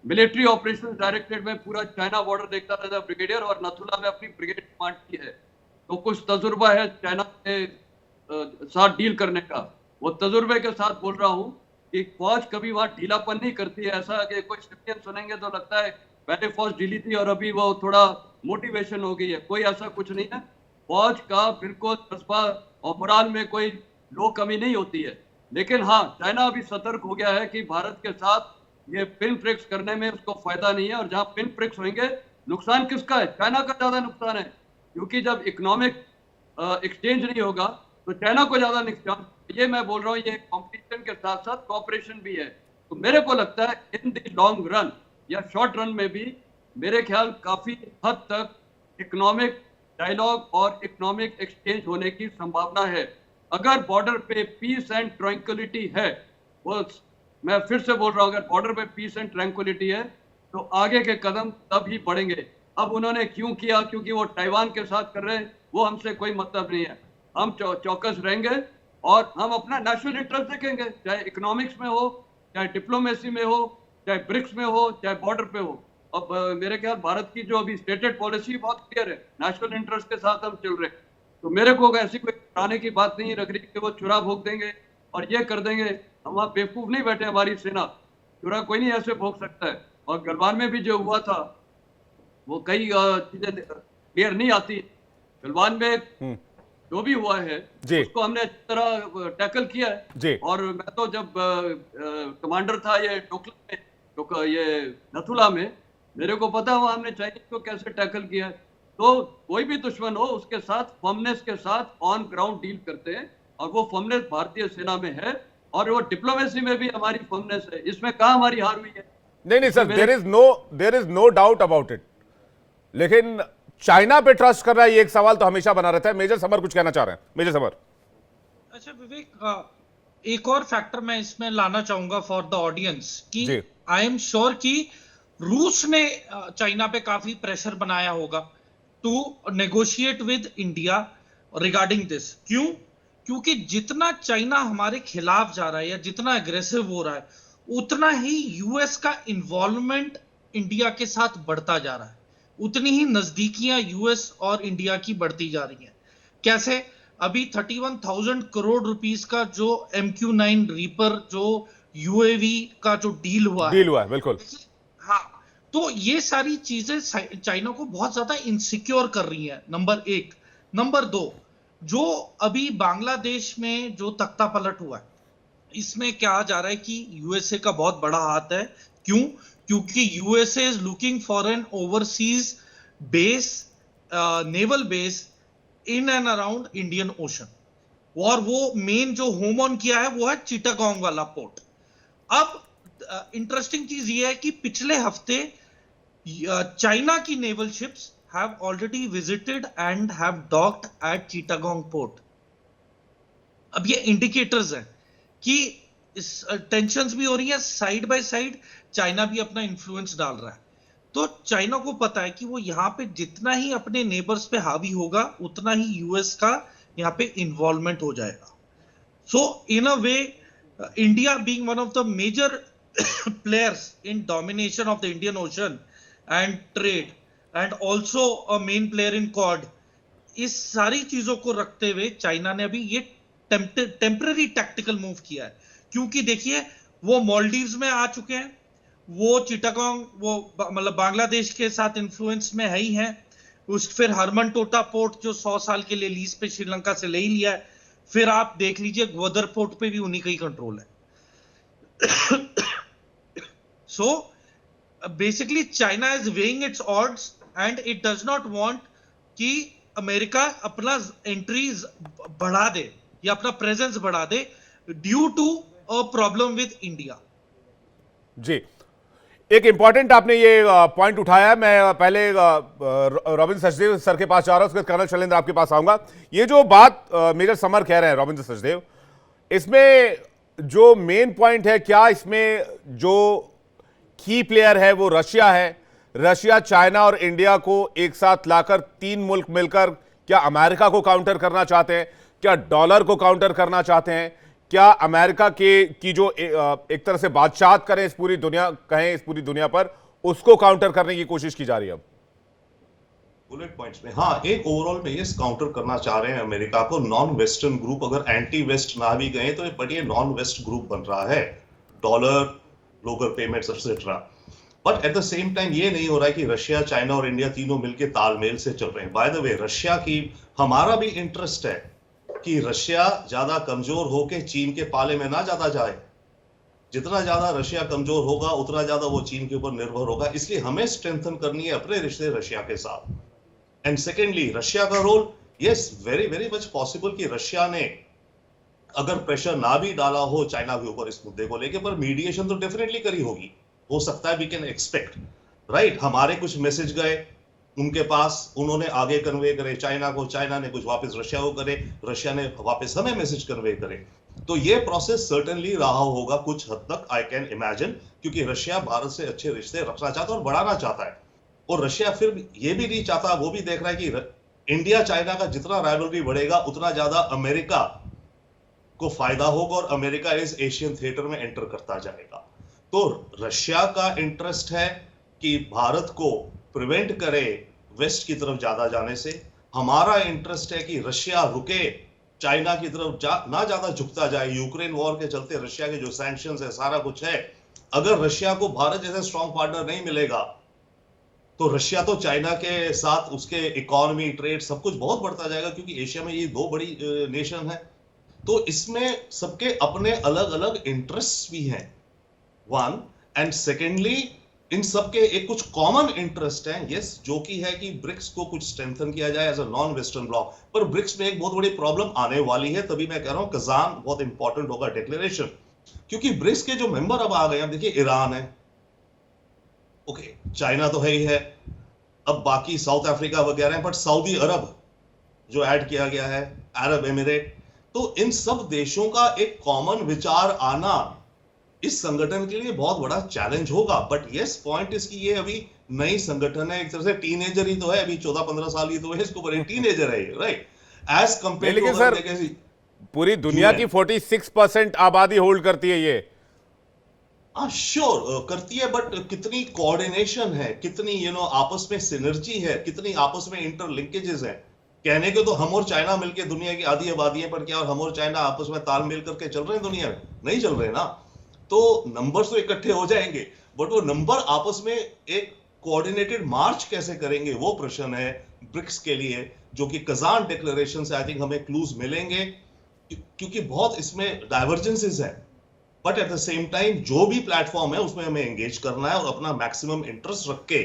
मिलिट्री ऑपरेशंस डायरेक्टरेट में पूरा चाइना बॉर्डर देखता रहता ब्रिगेडियर, और नथुला में अपनी ब्रिगेड कमांड की है, तो कुछ तजुर्बा है चाइना के साथ डील करने का। वो तजुर्बे के साथ बोल रहा हूँ कि फौज कभी वहां ढीलापन नहीं करती है। ऐसा कि कोई सिविलियन सुनेंगे तो लगता है पहले फौज ढीली थी और अभी वो थोड़ा मोटिवेशन हो गई है, कोई ऐसा कुछ नहीं है। फौज का बिल्कुल जज्बा और मोराल में कोई लो कमी नहीं होती है। लेकिन हाँ, चाइना अभी सतर्क हो गया है कि भारत के साथ ये पिन प्रिक्स करने में उसको फायदा नहीं है, और जहां पिन प्रिक्स होंगे नुकसान किसका है? चाइना का ज्यादा नुकसान है, क्योंकि जब इकोनॉमिक एक्सचेंज नहीं होगा तो चाइना को ज्यादा नुकसान। ये मैं बोल रहा हूँ, ये कंपटीशन के साथ साथ कॉपरेशन भी है। तो मेरे को लगता है इन द लॉन्ग रन या शॉर्ट रन में भी मेरे ख्याल काफी हद तक इकोनॉमिक डायलॉग और इकोनॉमिक एक्सचेंज होने की संभावना है। अगर बॉर्डर पे पीस एंड ट्रैंक्विलिटी है, वो मैं फिर से बोल रहा हूँ, अगर बॉर्डर पे पीस एंड ट्रैंक्विलिटी है तो आगे के कदम तब ही बढ़ेंगे। अब उन्होंने क्यों किया? क्योंकि वो ताइवान के साथ कर रहे हैं, वो हमसे कोई मतलब नहीं है। हम चौकस रहेंगे और हम अपना नेशनल इंटरेस्ट देखेंगे, चाहे इकोनॉमिक्स में हो, चाहे डिप्लोमेसी में हो, चाहे ब्रिक्स में हो, चाहे बॉर्डर पे हो। अब मेरे ख्याल भारत की जो अभी स्टेटेड पॉलिसी बहुत क्लियर है, नेशनल इंटरेस्ट के साथ हम चल रहे हैं। तो मेरे को ऐसी कोई कराने की बात नहीं रख रही कि वो चुरा भोग देंगे और ये कर देंगे। हम वहाँ बेवकूफ नहीं बैठे, हमारी सेना चुरा कोई नहीं ऐसे भोग सकता है। और गलवान में भी जो हुआ था वो कई चीजें क्लियर नहीं आती। गलवान में जो भी हुआ है
जी।
उसको हमने अच्छी तरह टैकल किया है
जी।
और मैं तो जब कमांडर था ये डोकला में, ये नथुला में, मेरे को पता हुआ हमने चाइनीज को कैसे टैकल किया है। तो कोई भी दुश्मन हो उसके साथ फर्मनेस के साथ ऑन ग्राउंड डील करते हैं और वो फर्मनेस भारतीय सेना में है और वो डिप्लोमेसी में भी हमारी फर्मनेस है। इसमें कहाँ हमारी हार हुई है?
नहीं sir, there is no doubt about it. लेकिन चाइना पे ट्रस्ट करना ये एक सवाल तो हमेशा बना रहता है। मेजर समर कुछ कहना चाह रहे हैं। मेजर समर।
अच्छा विवेक, एक और फैक्टर मैं इसमें लाना चाहूंगा फॉर द ऑडियंस कि आई एम श्योर कि रूस ने चाइना पे काफी प्रेशर बनाया होगा to negotiate with India regarding this. क्यों? क्योंकि जितना चाइना हमारे खिलाफ जा रहा है या जितना एग्रेसिव हो रहा है, उतना ही यूएस का इन्वॉल्वमेंट इंडिया के साथ बढ़ता जा रहा है, उतनी ही नजदीकियां यूएस और इंडिया की बढ़ती जा रही हैं। कैसे? अभी 31,000 करोड़ रुपीस का जो MQ-9 रीपर जो यूएवी का जो डील हुआ है,
बिल्कुल।
हाँ, तो ये सारी चीजें चाइना को बहुत ज्यादा इनसिक्योर कर रही हैं, नंबर एक। नंबर दो, जो अभी बांग्लादेश में जो तख्ता पलट हुआ है, इसमें क्या जा रहा है कि यूएसए का बहुत बड़ा हाथ है। क्यों? क्योंकि USA is looking for an overseas base, naval base in and around Indian ocean, और वो मेन जो होम ऑन किया है वो है चिटागोंग वाला पोर्ट। अब इंटरेस्टिंग चीज ये है कि पिछले हफ्ते चाइना की naval ships have already visited and have docked at Chittagong port. अब ये इंडिकेटर्स हैं कि इस टेंशंस भी हो रही है, साइड बाय साइड चाइना भी अपना इन्फ्लुएंस डाल रहा है। तो चाइना को पता है कि वो यहाँ पे जितना ही अपने नेबर्स पे हावी होगा, उतना ही यूएस का यहाँ पे इन्वॉल्वमेंट हो जाएगा। So in a way, India being one of the major players in domination of the Indian Ocean and trade and also a main player in Quad, इस सारी चीजों को रखते हुए चाइना ने अभी ये टेम्पररी टैक्टिकल मूव किया है। क्योंकि देखिए, वो मालदीव्स में आ चुके हैं, वो चिटागोंग, वो मतलब बांग्लादेश के साथ इन्फ्लुएंस में है ही है। फिर हरमन टोटा पोर्ट जो 100 साल के लिए लीज पे श्रीलंका से ले ही लिया है। फिर आप देख लीजिए ग्वादर पोर्ट पे भी उन्हीं का ही कंट्रोल है। So basically China is weighing its odds and it does not want कि अमेरिका अपना एंट्रीज बढ़ा दे या अपना प्रेजेंस बढ़ा दे due to a problem with India.
जी, एक इंपॉर्टेंट आपने ये पॉइंट उठाया। मैं पहले रविंद्र सचदेव सर के पास जा रहा हूं, उसके कर्नल शैलेंद्र आपके पास आऊंगा। ये जो बात मेजर समर कह रहे हैं रविंद्र सचदेव, इसमें जो मेन पॉइंट है, क्या इसमें जो की प्लेयर है वो रशिया है? रशिया, चाइना और इंडिया को एक साथ लाकर 3 मुल्क मिलकर क्या अमेरिका को काउंटर करना चाहते हैं? क्या डॉलर को काउंटर करना चाहते हैं? क्या अमेरिका की जो एक तरह से बादशाहत करें इस पूरी दुनिया पर, उसको काउंटर करने की कोशिश की जा रही है? अब
बुलेट पॉइंट्स में, हाँ, एक ओवरऑल में ये काउंटर करना चाह रहे हैं अमेरिका को। नॉन वेस्टर्न ग्रुप, अगर एंटी वेस्ट ना भी गए तो ये नॉन वेस्ट ग्रुप बन रहा है, dollar, local payments etcetera. But at the same time ये नहीं हो रहा है कि रशिया, चाइना और इंडिया तीनों मिलकर तालमेल से चल रहे हैं। बाय द वे, रशिया की, हमारा भी इंटरेस्ट है कि रशिया ज्यादा कमजोर होकर चीन के पाले में ना ज्यादा जाए। जितना ज्यादा रशिया कमजोर होगा उतना ज्यादा वो चीन के ऊपर निर्भर होगा। इसलिए हमें स्ट्रेंथन करनी है अपने रिश्ते रशिया के साथ। एंड सेकेंडली, रशिया का role, yes, very very much possible कि रशिया ने अगर प्रेशर ना भी डाला हो चाइना के ऊपर इस मुद्दे को लेकर, पर मीडिएशन तो डेफिनेटली करी होगी। हो सकता है, वी कैन एक्सपेक्ट, राइट। हमारे कुछ मैसेज गए उनके पास, उन्होंने आगे कन्वे करे चाइना को, चाइना ने कुछ वापस रशिया को करे, रशिया ने वापस हमें मैसेज कन्वे करे। तो ये प्रोसेस सर्टेनली रहा होगा कुछ हद तक, आई कैन इमेजिन, क्योंकि रशिया भारत से अच्छे रिश्ते रखना चाहता है और बढ़ाना चाहता है। और रशिया फिर ये भी नहीं चाहता, वो भी देख रहा है कि इंडिया चाइना का जितना राइवलरी बढ़ेगा उतना ज्यादा अमेरिका को फायदा होगा और अमेरिका इस एशियन थिएटर में एंटर करता जाएगा। तो रशिया का इंटरेस्ट है कि भारत को प्रिवेंट करे वेस्ट की तरफ ज्यादा जाने से। हमारा इंटरेस्ट है कि रशिया रुके, चाइना की तरफ ना ज्यादा झुकता जाए। यूक्रेन वॉर के चलते रशिया के जो सैंक्शंस है, सारा कुछ है, अगर रशिया को भारत जैसे स्ट्रॉन्ग पार्टनर नहीं मिलेगा तो रशिया तो चाइना के साथ उसके इकोनॉमी, ट्रेड सब कुछ बहुत बढ़ता जाएगा, क्योंकि एशिया में ये दो बड़ी नेशन है। तो इसमें सबके अपने अलग अलग इंटरेस्ट भी हैं, वन, एंड सेकेंडली इन सबके एक कुछ कॉमन इंटरेस्ट है, यस, जो कि है कि ब्रिक्स को कुछ स्ट्रेंथन किया जाए as a non western bloc. पर ब्रिक्स में एक बहुत बड़ी प्रॉब्लम आने वाली है, तभी मैं कह रहा हूं कजान बहुत इंपॉर्टेंट होगा डिक्लेरेशन, क्योंकि ब्रिक्स के जो मेंबर अब आ गए हैं, देखिए ईरान है, ओके, चाइना तो है ही है, अब बाकी साउथ अफ्रीका वगैरह है, बट सऊदी अरब जो ऐड किया गया है, अरब एमिरेट, तो इन सब देशों का एक कॉमन विचार आना इस संगठन के लिए बहुत बड़ा चैलेंज होगा। बट यस, पॉइंट इसकी ये अभी नई संगठन है, एक तरह से टीनेजर ही तो है, अभी 14-15 साल ही तो है, इसको बड़े टीनेजर है, राइट, एज कंपेयर
लेकिन सर पूरी दुनिया की 46% आबादी होल्ड करती है ये।
श्योर करती है, बट कितनी कोऑर्डिनेशन है, कितनी आपस में सिनर्जी है, कितनी आपस में इंटरलिंकेजेस है। कहने के तो हम और चाइना मिलकर दुनिया की आधी आबादी है, पर क्या और हम और चाइना आपस में तालमेल करके चल रहे हैं दुनिया में? नहीं चल रहे ना। तो नंबर तो इकट्ठे हो जाएंगे, बट वो नंबर आपस में एक कोऑर्डिनेटेड मार्च कैसे करेंगे, वो प्रश्न है ब्रिक्स के लिए, जो कि कजान डिक्लेरेशन से आई थिंक हमें क्लूज मिलेंगे, क्योंकि बहुत इसमें डाइवर्जेंसेस है। But at the same time जो भी प्लेटफॉर्म है उसमें हमें एंगेज करना है और अपना मैक्सिमम इंटरेस्ट रख के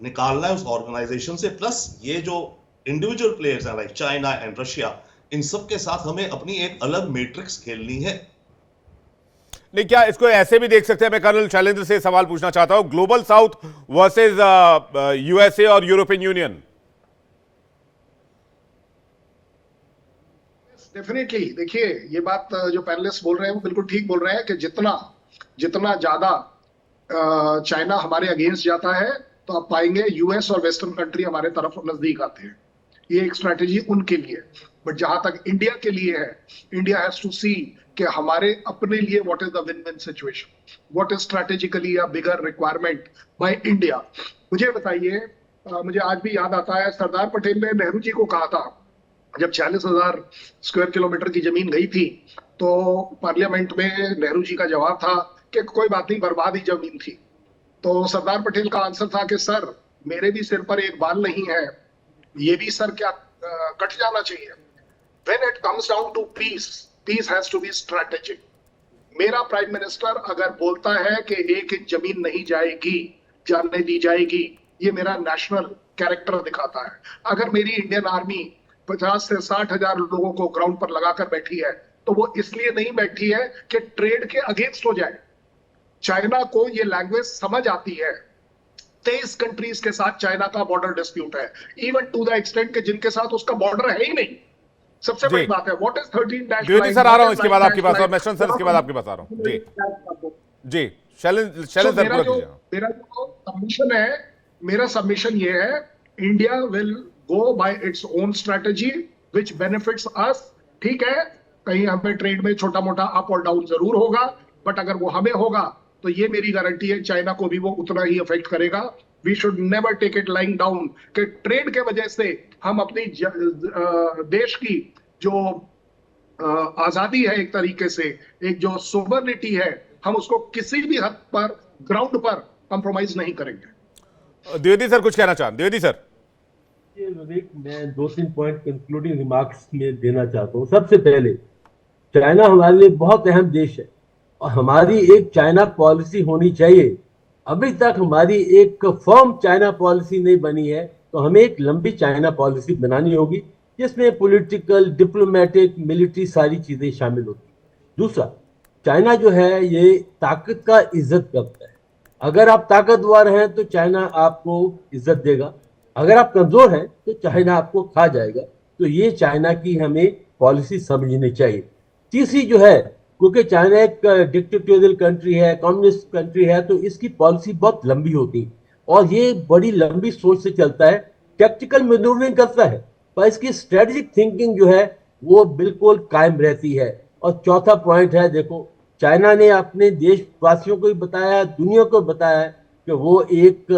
निकालना है उस ऑर्गेनाइजेशन से। प्लस ये जो इंडिविजुअल प्लेयर्स हैं लाइक चाइना एंड रशिया, इन सब के साथ हमें अपनी एक अलग मैट्रिक्स खेलनी है।
नहीं, क्या इसको ऐसे भी देख सकते हैं? मैं कर्नल शैलेंद्र से सवाल पूछना चाहता हूं, ग्लोबल साउथ वर्सेस यूएसए और यूरोपियन यूनियन।
डेफिनेटली, देखिए ये बात जो पैनलिस्ट बोल रहे हैं वो बिल्कुल ठीक बोल रहे हैं कि जितना ज्यादा चाइना हमारे अगेंस्ट जाता है, तो आप पाएंगे यूएस और वेस्टर्न कंट्री हमारे तरफ नजदीक आते हैं। ये एक स्ट्रैटेजी उनके लिए। बट जहां तक इंडिया के लिए है, इंडिया हैज टू सी कि हमारे अपने लिए what is the win win situation, what is strategically a bigger requirement by India. मुझे बताइए, मुझे आज भी याद आता है सरदार पटेल ने नेहरू जी को कहा था, जब 40,000 स्क्वायर किलोमीटर की जमीन गई थी, तो पार्लियामेंट में नेहरू जी का जवाब था कि कोई बात नहीं, बर्बाद ही जमीन थी। तो सरदार पटेल का आंसर था कि सर, मेरे भी सिर पर एक बाल नहीं है, ये भी सर क्या कट जाना चाहिए। When it comes down to peace, peace has to be strategic. मेरा प्राइम मिनिस्टर अगर बोलता है कि 1 इंच जमीन नहीं जाने दी जाएगी, ये मेरा नेशनल कैरेक्टर दिखाता है। अगर मेरी इंडियन आर्मी 50 से 60 हजार लोगों को ग्राउंड पर लगाकर बैठी है, तो वो इसलिए नहीं बैठी है कि ट्रेड के अगेंस्ट हो जाए। चाइना को ये लैंग्वेज समझ आती है। 23 कंट्रीज के साथ चाइना का बॉर्डर डिस्प्यूट है, इवन टू द एक्सटेंट के जिनके साथ उसका बॉर्डर है ही नहीं। सबसे बड़ी बात है, व्हाट इज 13
सर, आ रहा हूं इसके बाद आपके पास, और मैं सर इसके बाद आपके पास आ रहा हूं। जी शैलेंद्र सर,
मेरा जो सबमिशन है, मेरा सबमिशन ये है, India will go by its own strategy which benefits us. ठीक है, कहीं हमें ट्रेड में छोटा मोटा अप और डाउन जरूर होगा, बट अगर वो हमें होगा तो ये मेरी गारंटी है चाइना को भी वो उतना ही अफेक्ट करेगा। We should never take it lying down कि ट्रेड के वजह से हम अपनी देश की जो आजादी है, एक तरीके से एक जो सोवरेनिटी है, हम उसको किसी भी हद पर ग्राउंड पर कंप्रोमाइज नहीं करेंगे।
द्विवेदी सर कुछ कहना चाहते? द्विवेदी सर।
विवेक, मैं 2-3 पॉइंट कंक्लूडिंग रिमार्क्स में देना चाहता हूँ। सबसे पहले, चाइना हमारे लिए बहुत अहम देश है और हमारी एक चाइना पॉलिसी होनी चाहिए। अभी तक हमारी एक फर्म चाइना पॉलिसी नहीं बनी है, तो हमें एक लंबी चाइना पॉलिसी बनानी होगी, जिसमें पॉलिटिकल, डिप्लोमेटिक, मिलिट्री सारी चीजें शामिल होती। दूसरा, चाइना जो है ये ताकत का इज्जत करता है। अगर आप ताकतवर हैं तो चाइना आपको इज्जत देगा, अगर आप कमजोर हैं तो चाइना आपको खा जाएगा। तो ये चाइना की हमें पॉलिसी समझनी चाहिए। तीसरी जो है, क्योंकि चाइना एक डिक्टेटोरियल कंट्री है, कम्युनिस्ट कंट्री है, तो इसकी पॉलिसी बहुत लंबी होती है और ये बड़ी लंबी सोच से चलता है, टैक्टिकल मैन्यूवरिंग करता है, पर इसकी स्ट्रेटेजिक थिंकिंग जो है वो बिल्कुल कायम रहती है। और चौथा पॉइंट है, देखो, चाइना ने अपने देशवासियों को भी बताया, दुनिया को बताया कि वो एक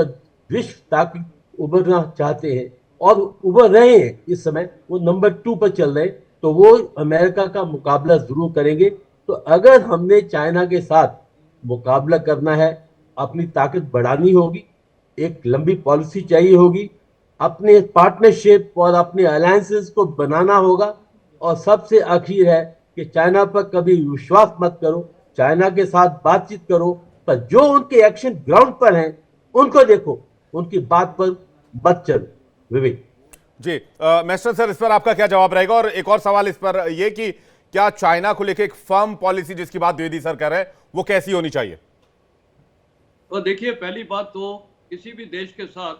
विश्व ताकत उभरना चाहते हैं और उभर रहे हैं। इस समय वो नंबर 2 पर चल रहे हैं, तो वो अमेरिका का मुकाबला जरूर करेंगे। तो अगर हमने चाइना के साथ मुकाबला करना है, अपनी ताकत बढ़ानी होगी, एक लंबी पॉलिसी चाहिए होगी, अपने पार्टनरशिप और अपने अलायंसेस को बनाना होगा। और सबसे आखिर है कि चाइना पर कभी विश्वास मत करो, चाइना के साथ बातचीत करो, पर जो उनके एक्शन ग्राउंड पर हैं उनको देखो, उनकी बात पर मत चलो। विवेक
जी, मैस्टर सर, इस पर आपका क्या जवाब रहेगा? और एक और सवाल इस पर ये कि क्या चाइना को लेकर एक फर्म पॉलिसी जिसकी बात द्विवेदी सर कर रहे हैं वो कैसी होनी चाहिए?
तो देखिए, पहली बात तो किसी भी देश के साथ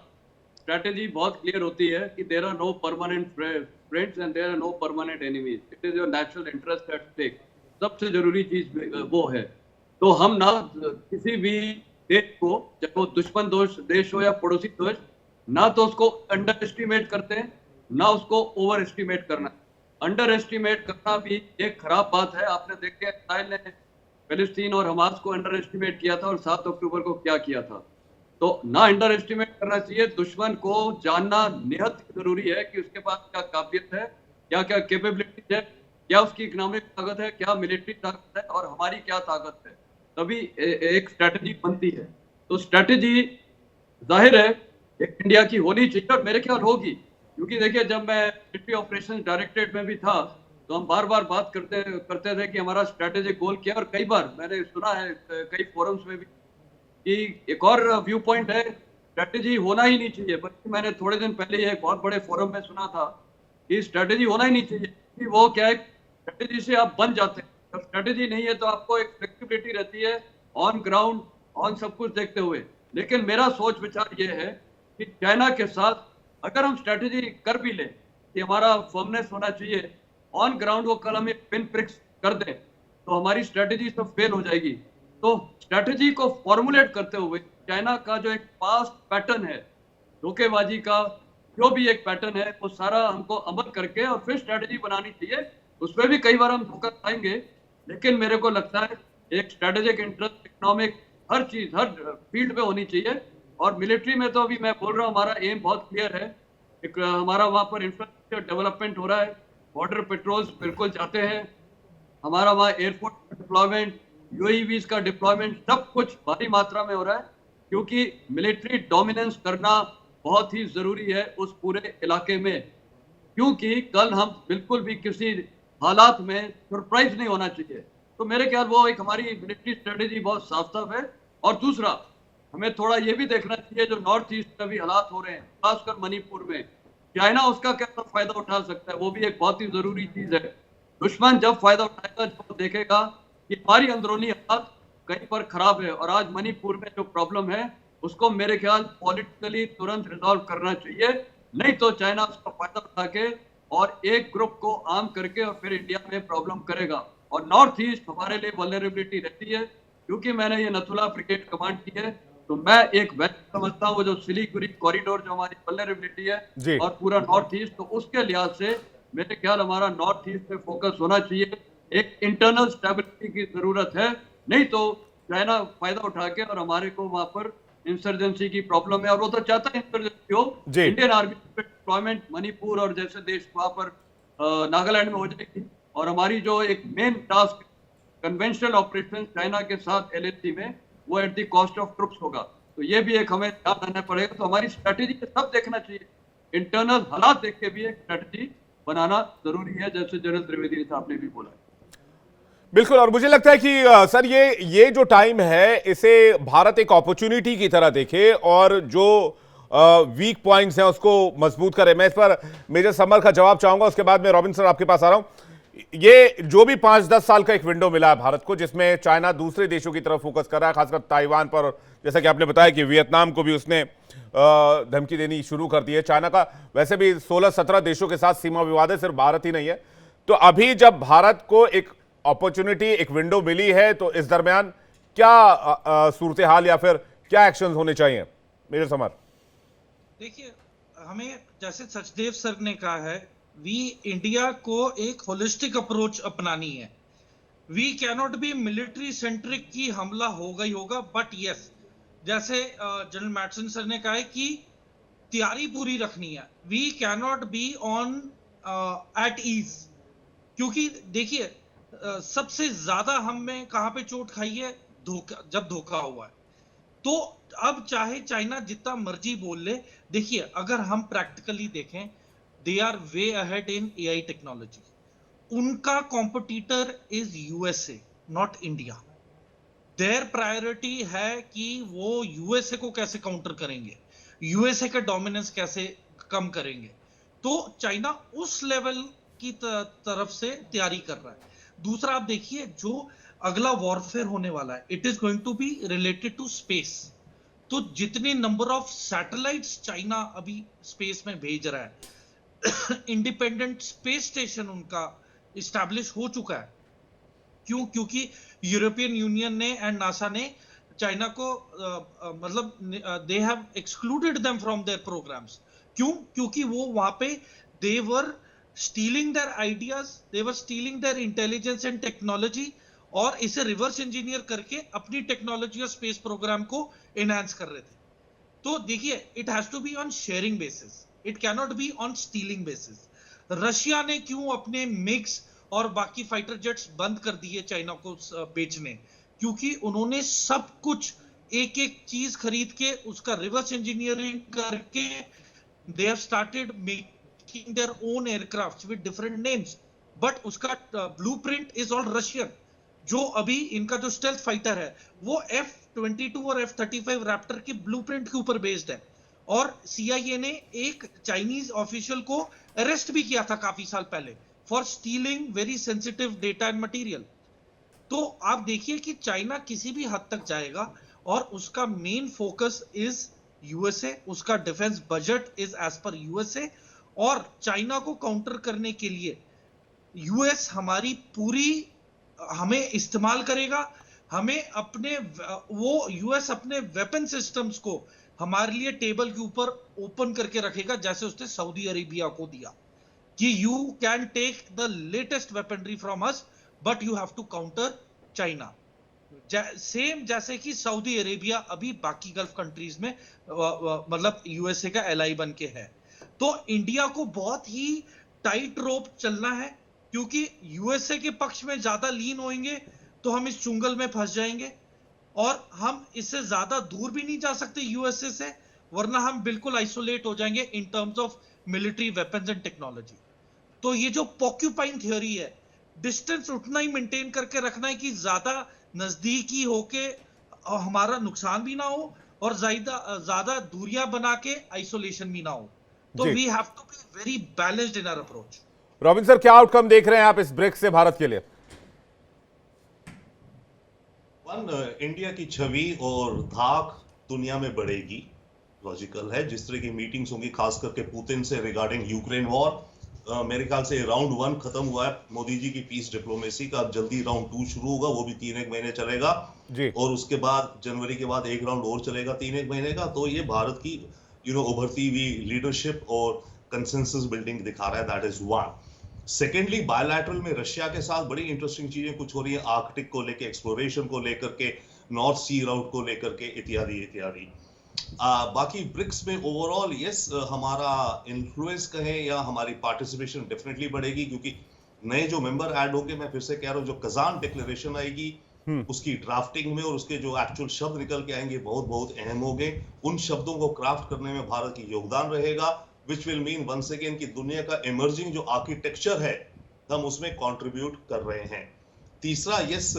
स्ट्रैटेजी बहुत क्लियर होती है कि there are no permanent friends and there are no permanent enemies, it is your national interest at stake. सबसे जरूरी चीज वो है। तो हम ना किसी भी देश को, चाहे वो दुश्मन देश हो या पड़ोसी देश, ना तो उसको अंडर एस्टिमेट करते हैं, ना उसको ओवर एस्टिमेट करना। अंडर एस्टिमेट करना भी एक खराब बात है। आपने देखा इसराइल ने फिलिस्तीन और हमास को अंडर एस्टिमेट किया था और 7 अक्टूबर को क्या किया था। तो ना अंडर एस्टिमेट करना चाहिए। दुश्मन को जानना निहत जरूरी है कि उसके पास क्या काबिलियत है, क्या क्या कैपेबिलिटीज है, क्या उसकी इकोनॉमिक ताकत है, क्या मिलिट्री ताकत है और हमारी क्या ताकत है, तभी एक स्ट्रैटेजी बनती है। तो स्ट्रैटेजी जाहिर है एक इंडिया की होनी चाहिए और मेरे ख्याल होगी, क्योंकि देखिए जब मैं मिलिट्री ऑपरेशन डायरेक्टरेट में भी था तो हम बार बार बात करते थे कि हमारा स्ट्रैटेजिक गोल क्या है। और कई बार मैंने सुना है कई फोरम्स में भी कि एक और व्यू पॉइंट है, स्ट्रैटेजी होना ही नहीं चाहिए। बल्कि मैंने थोड़े दिन पहले एक बहुत बड़े फोरम में सुना था कि स्ट्रैटेजी होना ही नहीं चाहिए, कि वो क्या है, स्ट्रैटेजी से आप बन जाते हैं। जब स्ट्रैटेजी नहीं है तो आपको एक फ्लेक्सिबिलिटी रहती है ऑन ग्राउंड, ऑन सब कुछ देखते हुए। लेकिन मेरा सोच विचार ये है कि चाइना के साथ अगर हम स्ट्रैटेजी कर भी ले कि हमारा फर्मनेस होना चाहिए, ऑन ग्राउंड वो कल हमें पिन प्रिक्स कर दे तो हमारी स्ट्रैटेजी सब फेल हो जाएगी। तो स्ट्रैटेजी को फॉर्मुलेट करते हुए चाइना का जो एक पास्ट पैटर्न है धोखेबाजी का, जो भी एक पैटर्न है, वो सारा हमको अमल करके और फिर स्ट्रैटेजी बनानी चाहिए। उसमें भी कई बार हम धोखा खाएंगे, लेकिन मेरे को लगता है एक स्ट्रैटेजिक इंटरेस्ट, इकोनॉमिक, हर चीज हर फील्ड पे होनी चाहिए। और मिलिट्री में तो अभी मैं बोल रहा हूँ हमारा एम बहुत क्लियर है। एक हमारा वहाँ पर इंफ्रास्ट्रक्चर डेवलपमेंट हो रहा है, बॉर्डर पेट्रोल्स बिल्कुल जाते हैं, हमारा वहाँ एयरपोर्ट डिप्लॉयमेंट, यूएवीज का डिप्लॉयमेंट, सब कुछ भारी मात्रा में हो रहा है, क्योंकि मिलिट्री डोमिनेंस करना बहुत ही जरूरी है उस पूरे इलाके में। क्योंकि कल हम बिल्कुल भी किसी हालात में सरप्राइज नहीं होना चाहिए। तो मेरे ख्याल वो एक हमारी मिलिट्री स्ट्रेटेजी बहुत साफ साफ है। और दूसरा, हमें थोड़ा ये भी देखना चाहिए जो नॉर्थ ईस्ट में भी हालात हो रहे हैं, खासकर मणिपुर में, चाइना उसका कैसा फायदा उठा सकता है, वो भी एक बहुत ही जरूरी चीज है। दुश्मन जब फायदा उठाएगा, जब देखेगा कि हमारी अंदरूनी हालात कहीं पर खराब है, और आज मणिपुर में जो प्रॉब्लम है उसको मेरे ख्याल पॉलिटिकली तुरंत रिजॉल्व करना चाहिए, नहीं तो चाइना उसका फायदा उठा के और एक ग्रुप को आर्म करके और फिर इंडिया में प्रॉब्लम करेगा। और नॉर्थ ईस्ट हमारे लिए वल्नरेबिलिटी रहती है, क्योंकि मैंने ये नथुला ब्रिगेड कमांड की है, तो मैं एक वेस्ट समझता हूँ जो सिलीगुड़ी कॉरिडोर जो हमारी वल्नरेबिलिटी है और पूरा नॉर्थ ईस्ट, तो उसके लिहाज से मेरे ख्याल हमारा नॉर्थ ईस्ट पे फोकस होना चाहिए। एक इंटरनल स्टेबिलिटी की जरूरत है, नहीं तो चाइना फायदा उठा के और हमारे को वहां पर इंसर्जेंसी की प्रॉब्लम है, और वो तो चाहता है इंसर्जेंसी हो। इंडियन आर्मी डिप्लॉयमेंट मणिपुर और जैसे देश वहां पर नागालैंड में हो जाएगी, और हमारी जो एक main task conventional operation China के साथ LAC में, वो at the cost of troops होगा। तो ये भी एक हमें ध्यान देना पड़ेगा। तो हमारी स्ट्रैटेजी सब देखना चाहिए, इंटरनल हालात देख के भी एक स्ट्रैटेजी बनाना जरूरी है, जैसे जनरल त्रिवेदी साहब ने भी बोला है।
बिल्कुल, और मुझे लगता है कि सर ये जो टाइम है इसे भारत एक अपॉर्चुनिटी की तरह देखे और जो वीक पॉइंट्स हैं उसको मजबूत करे। मैं इस पर मेजर समर का जवाब चाहूंगा, उसके बाद मैं रॉबिन सर आपके पास आ रहा हूं। ये जो भी 5-10 साल का एक विंडो मिला है भारत को, जिसमें चाइना दूसरे देशों की तरफ फोकस कर रहा है, खासकर ताइवान पर, जैसा कि आपने बताया कि वियतनाम को भी उसने धमकी देनी शुरू कर दी है। चाइना का वैसे भी 16-17 देशों के साथ सीमा विवाद है, सिर्फ भारत ही नहीं है। तो अभी जब भारत को एक अपॉर्चुनिटी, एक विंडो मिली है, तो इस दरमियान क्या सूरत हाल या फिर क्या एक्शन होने चाहिए? मेजर समर।
देखिए, हमें जैसे सचदेव सर ने कहा है, इंडिया को एक होलिस्टिक अप्रोच अपनानी है। We cannot be military centric की हमला होगा ही होगा, बट यस, जैसे जनरल मैटसन सर ने कहा है कि तैयारी पूरी रखनी है। We cannot be on at ease, क्योंकि देखिए सबसे ज्यादा हमें कहां पे चोट खाई है, जब धोखा हुआ है। तो अब चाहे चाइना जितना मर्जी बोल ले, देखिए अगर हम प्रैक्टिकली देखें, they are way ahead in AI technology. उनका competitor is USA, not India. Their priority है कि वो यूएसए को कैसे काउंटर करेंगे, यूएसए का डोमिनेंस कैसे कम करेंगे। तो चाइना उस लेवल की तरफ से तैयारी कर रहा है। दूसरा आप देखिए, जो अगला वॉरफेयर होने वाला है, it is going to be related to space. तो जितने नंबर ऑफ सैटेलाइट्स चाइना अभी स्पेस में भेज रहा है, इंडिपेंडेंट स्पेस स्टेशन उनका इस्टेब्लिश हो चुका है। क्यों? क्योंकि यूरोपियन यूनियन ने एंड नासा ने चाइना को मतलब they have excluded them from their programmes. क्यों? क्योंकि वो वहां पे they were stealing their ideas, they were stealing their intelligence and technology, और इसे रिवर्स इंजीनियर करके अपनी टेक्नोलॉजी और स्पेस प्रोग्राम को एनहांस कर रहे थे। तो देखिए, it has to be on sharing basis, it can not be on stealing basis. Russia ने क्यों अपने मिग्स और बाकी फाइटर जेट्स बंद कर दिए चाइना को बेचने? क्योंकि उन्होंने सब कुछ एक एक चीज खरीद के उसका रिवर्स इंजीनियरिंग करके they have started making their own aircrafts with different names, but उसका ब्लूप्रिंट इज ऑल रशियन। जो अभी इनका जो स्टेल्थ फाइटर है वो F-22 और F-35 रैप्टर के ब्लूप्रिंट के ऊपर बेस्ड है। और CIA ने एक चाइनीज ऑफिशियल को अरेस्ट भी किया था काफी साल पहले for stealing very sensitive data and material. तो आप देखिए कि चाइना किसी भी हद तक जाएगा और उसका मेन फोकस इज यूएसए, उसका defence budget is as par USA, और चाइना को काउंटर करने के लिए यूएस हमारी पूरी हमें इस्तेमाल करेगा। हमें अपने वो यूएस अपने वेपन सिस्टम्स को हमारे लिए टेबल के ऊपर ओपन करके रखेगा, जैसे उसने सऊदी अरेबिया को दिया कि you can take the latest weaponry from us but you have to counter China. Same जैसे कि सऊदी अरेबिया अभी बाकी गल्फ कंट्रीज में मतलब यूएसए का एलाई बन के है। तो इंडिया को बहुत ही टाइट रोप चलना है, क्योंकि यूएसए के पक्ष में ज्यादा लीन होंगे तो हम इस चुंगल में फंस जाएंगे, और हम इससे ज्यादा दूर भी नहीं जा सकते यूएसए से, वरना हम बिल्कुल आइसोलेट हो जाएंगे in terms of military weapons and technology. तो ये जो पॉक्यूपाइन थ्योरी है, डिस्टेंस उतना ही मेंटेन करके रखना है कि ज्यादा नजदीकी होके हमारा नुकसान भी ना हो और ज्यादा दूरियां बना के आइसोलेशन भी ना हो। तो we have to be very balanced in our approach.
Robin sir, क्या आउटकम देख रहे हैं आप इस ब्रिक्स से भारत के लिए?
इंडिया की छवि और धाक दुनिया में बढ़ेगी, लॉजिकल है। जिस तरह की मीटिंग्स होंगी खास करके पुतिन से रिगार्डिंग यूक्रेन वॉर, मेरे ख्याल से राउंड 1 खत्म हुआ है मोदी जी की पीस डिप्लोमेसी का। अब जल्दी राउंड 2 शुरू होगा, वो भी 3-1 महीने चलेगा जी। और उसके बाद जनवरी के बाद एक राउंड और चलेगा 3-1 महीने का। तो ये भारत की उभरती हुई लीडरशिप और कंसेंसस बिल्डिंग दिखा रहा है। That is one. Secondly, bilateral में रशिया के साथ बड़ी इंटरेस्टिंग चीजें कुछ हो रही है, आर्कटिक को लेकर, एक्सप्लोरेशन को लेकर के, नॉर्थ सी राउट को लेकर के, इत्यादि इत्यादि। बाकी ब्रिक्स में ओवरऑल यस, हमारा इन्फ्लुएंस कहें या हमारी पार्टिसिपेशन डेफिनेटली बढ़ेगी, क्योंकि नए जो मेंबर ऐड होंगे, मैं फिर से कह रहा हूँ, जो कजान डिक्लेरेशन आएगी उसकी ड्राफ्टिंग में और उसके जो एक्चुअल शब्द निकल के आएंगे बहुत बहुत अहम होंगे। उन शब्दों को क्राफ्ट करने में भारत की योगदान रहेगा, which will mean once again कि दुनिया का इमर्जिंग जो आर्किटेक्चर है हम उसमें कंट्रीब्यूट कर रहे हैं। तीसरा, यस,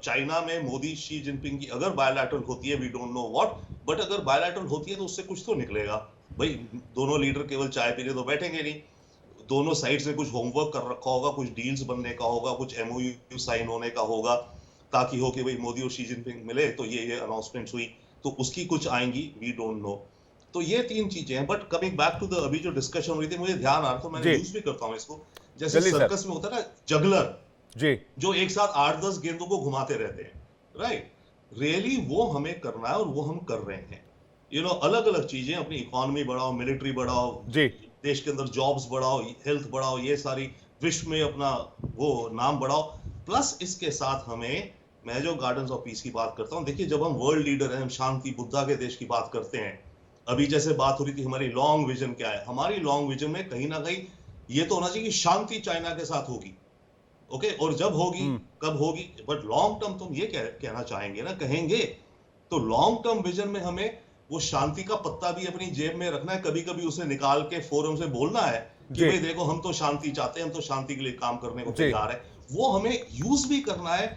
चाइना में मोदी शी जिनपिंग की अगर बायलैटरल होती है, we don't know what, but अगर बायलैटरल होती है तो उससे कुछ तो निकलेगा। भाई दोनों लीडर केवल चाय पीने तो बैठेंगे नहीं, दोनों साइड से कुछ होमवर्क कर रखा होगा, कुछ डील्स बनने का होगा, कुछ MOU साइन होने का होगा, ताकि हो कि भाई मोदी और शी जिनपिंग मिले तो ये अनाउंसमेंट्स हुई, तो उसकी कुछ आएंगी, वी डोंट नो। तो ये 3 चीजें हैं। But coming back to the अभी जो डिस्कशन हुई थी, मुझे ध्यान आ रहा था, मैंने यूज भी करता हूँ इसको, जैसे सर्कस में होता है ना जगलर जी, जो एक साथ 8-10 गेंदों को घुमाते रहते हैं, राइट? रियली वो हमें करना है और वो हम कर रहे हैं। अलग अलग चीजें, अपनी इकोनॉमी बढ़ाओ, मिलिट्री बढ़ाओ जी, देश के अंदर जॉब्स बढ़ाओ, हेल्थ बढ़ाओ, ये सारी विश्व में अपना वो नाम बढ़ाओ। प्लस इसके साथ हमें, मैं जो गार्डन्स ऑफ पीस की बात करता हूँ, देखिए जब हम वर्ल्ड लीडर हैं, हम शांति बुद्धा के देश की बात करते हैं, अभी जैसे बात हो रही थी हमारी लॉन्ग विजन क्या है, हमारी लॉन्ग विजन में कहीं ना कहीं ये तो होना चाहिए कि शांति चाइना के साथ होगी, ओके, और जब होगी कब होगी, बट लॉन्ग टर्म तुम ये कहना चाहेंगे ना, कहेंगे तो लॉन्ग टर्म विजन में हमें वो शांति का पत्ता भी अपनी जेब में रखना है, कभी कभी उसे निकाल के फोरम से बोलना है कि भाई देखो हम तो शांति चाहते हैं, हम तो शांति के लिए काम करने को तैयार है, वो हमें यूज भी करना है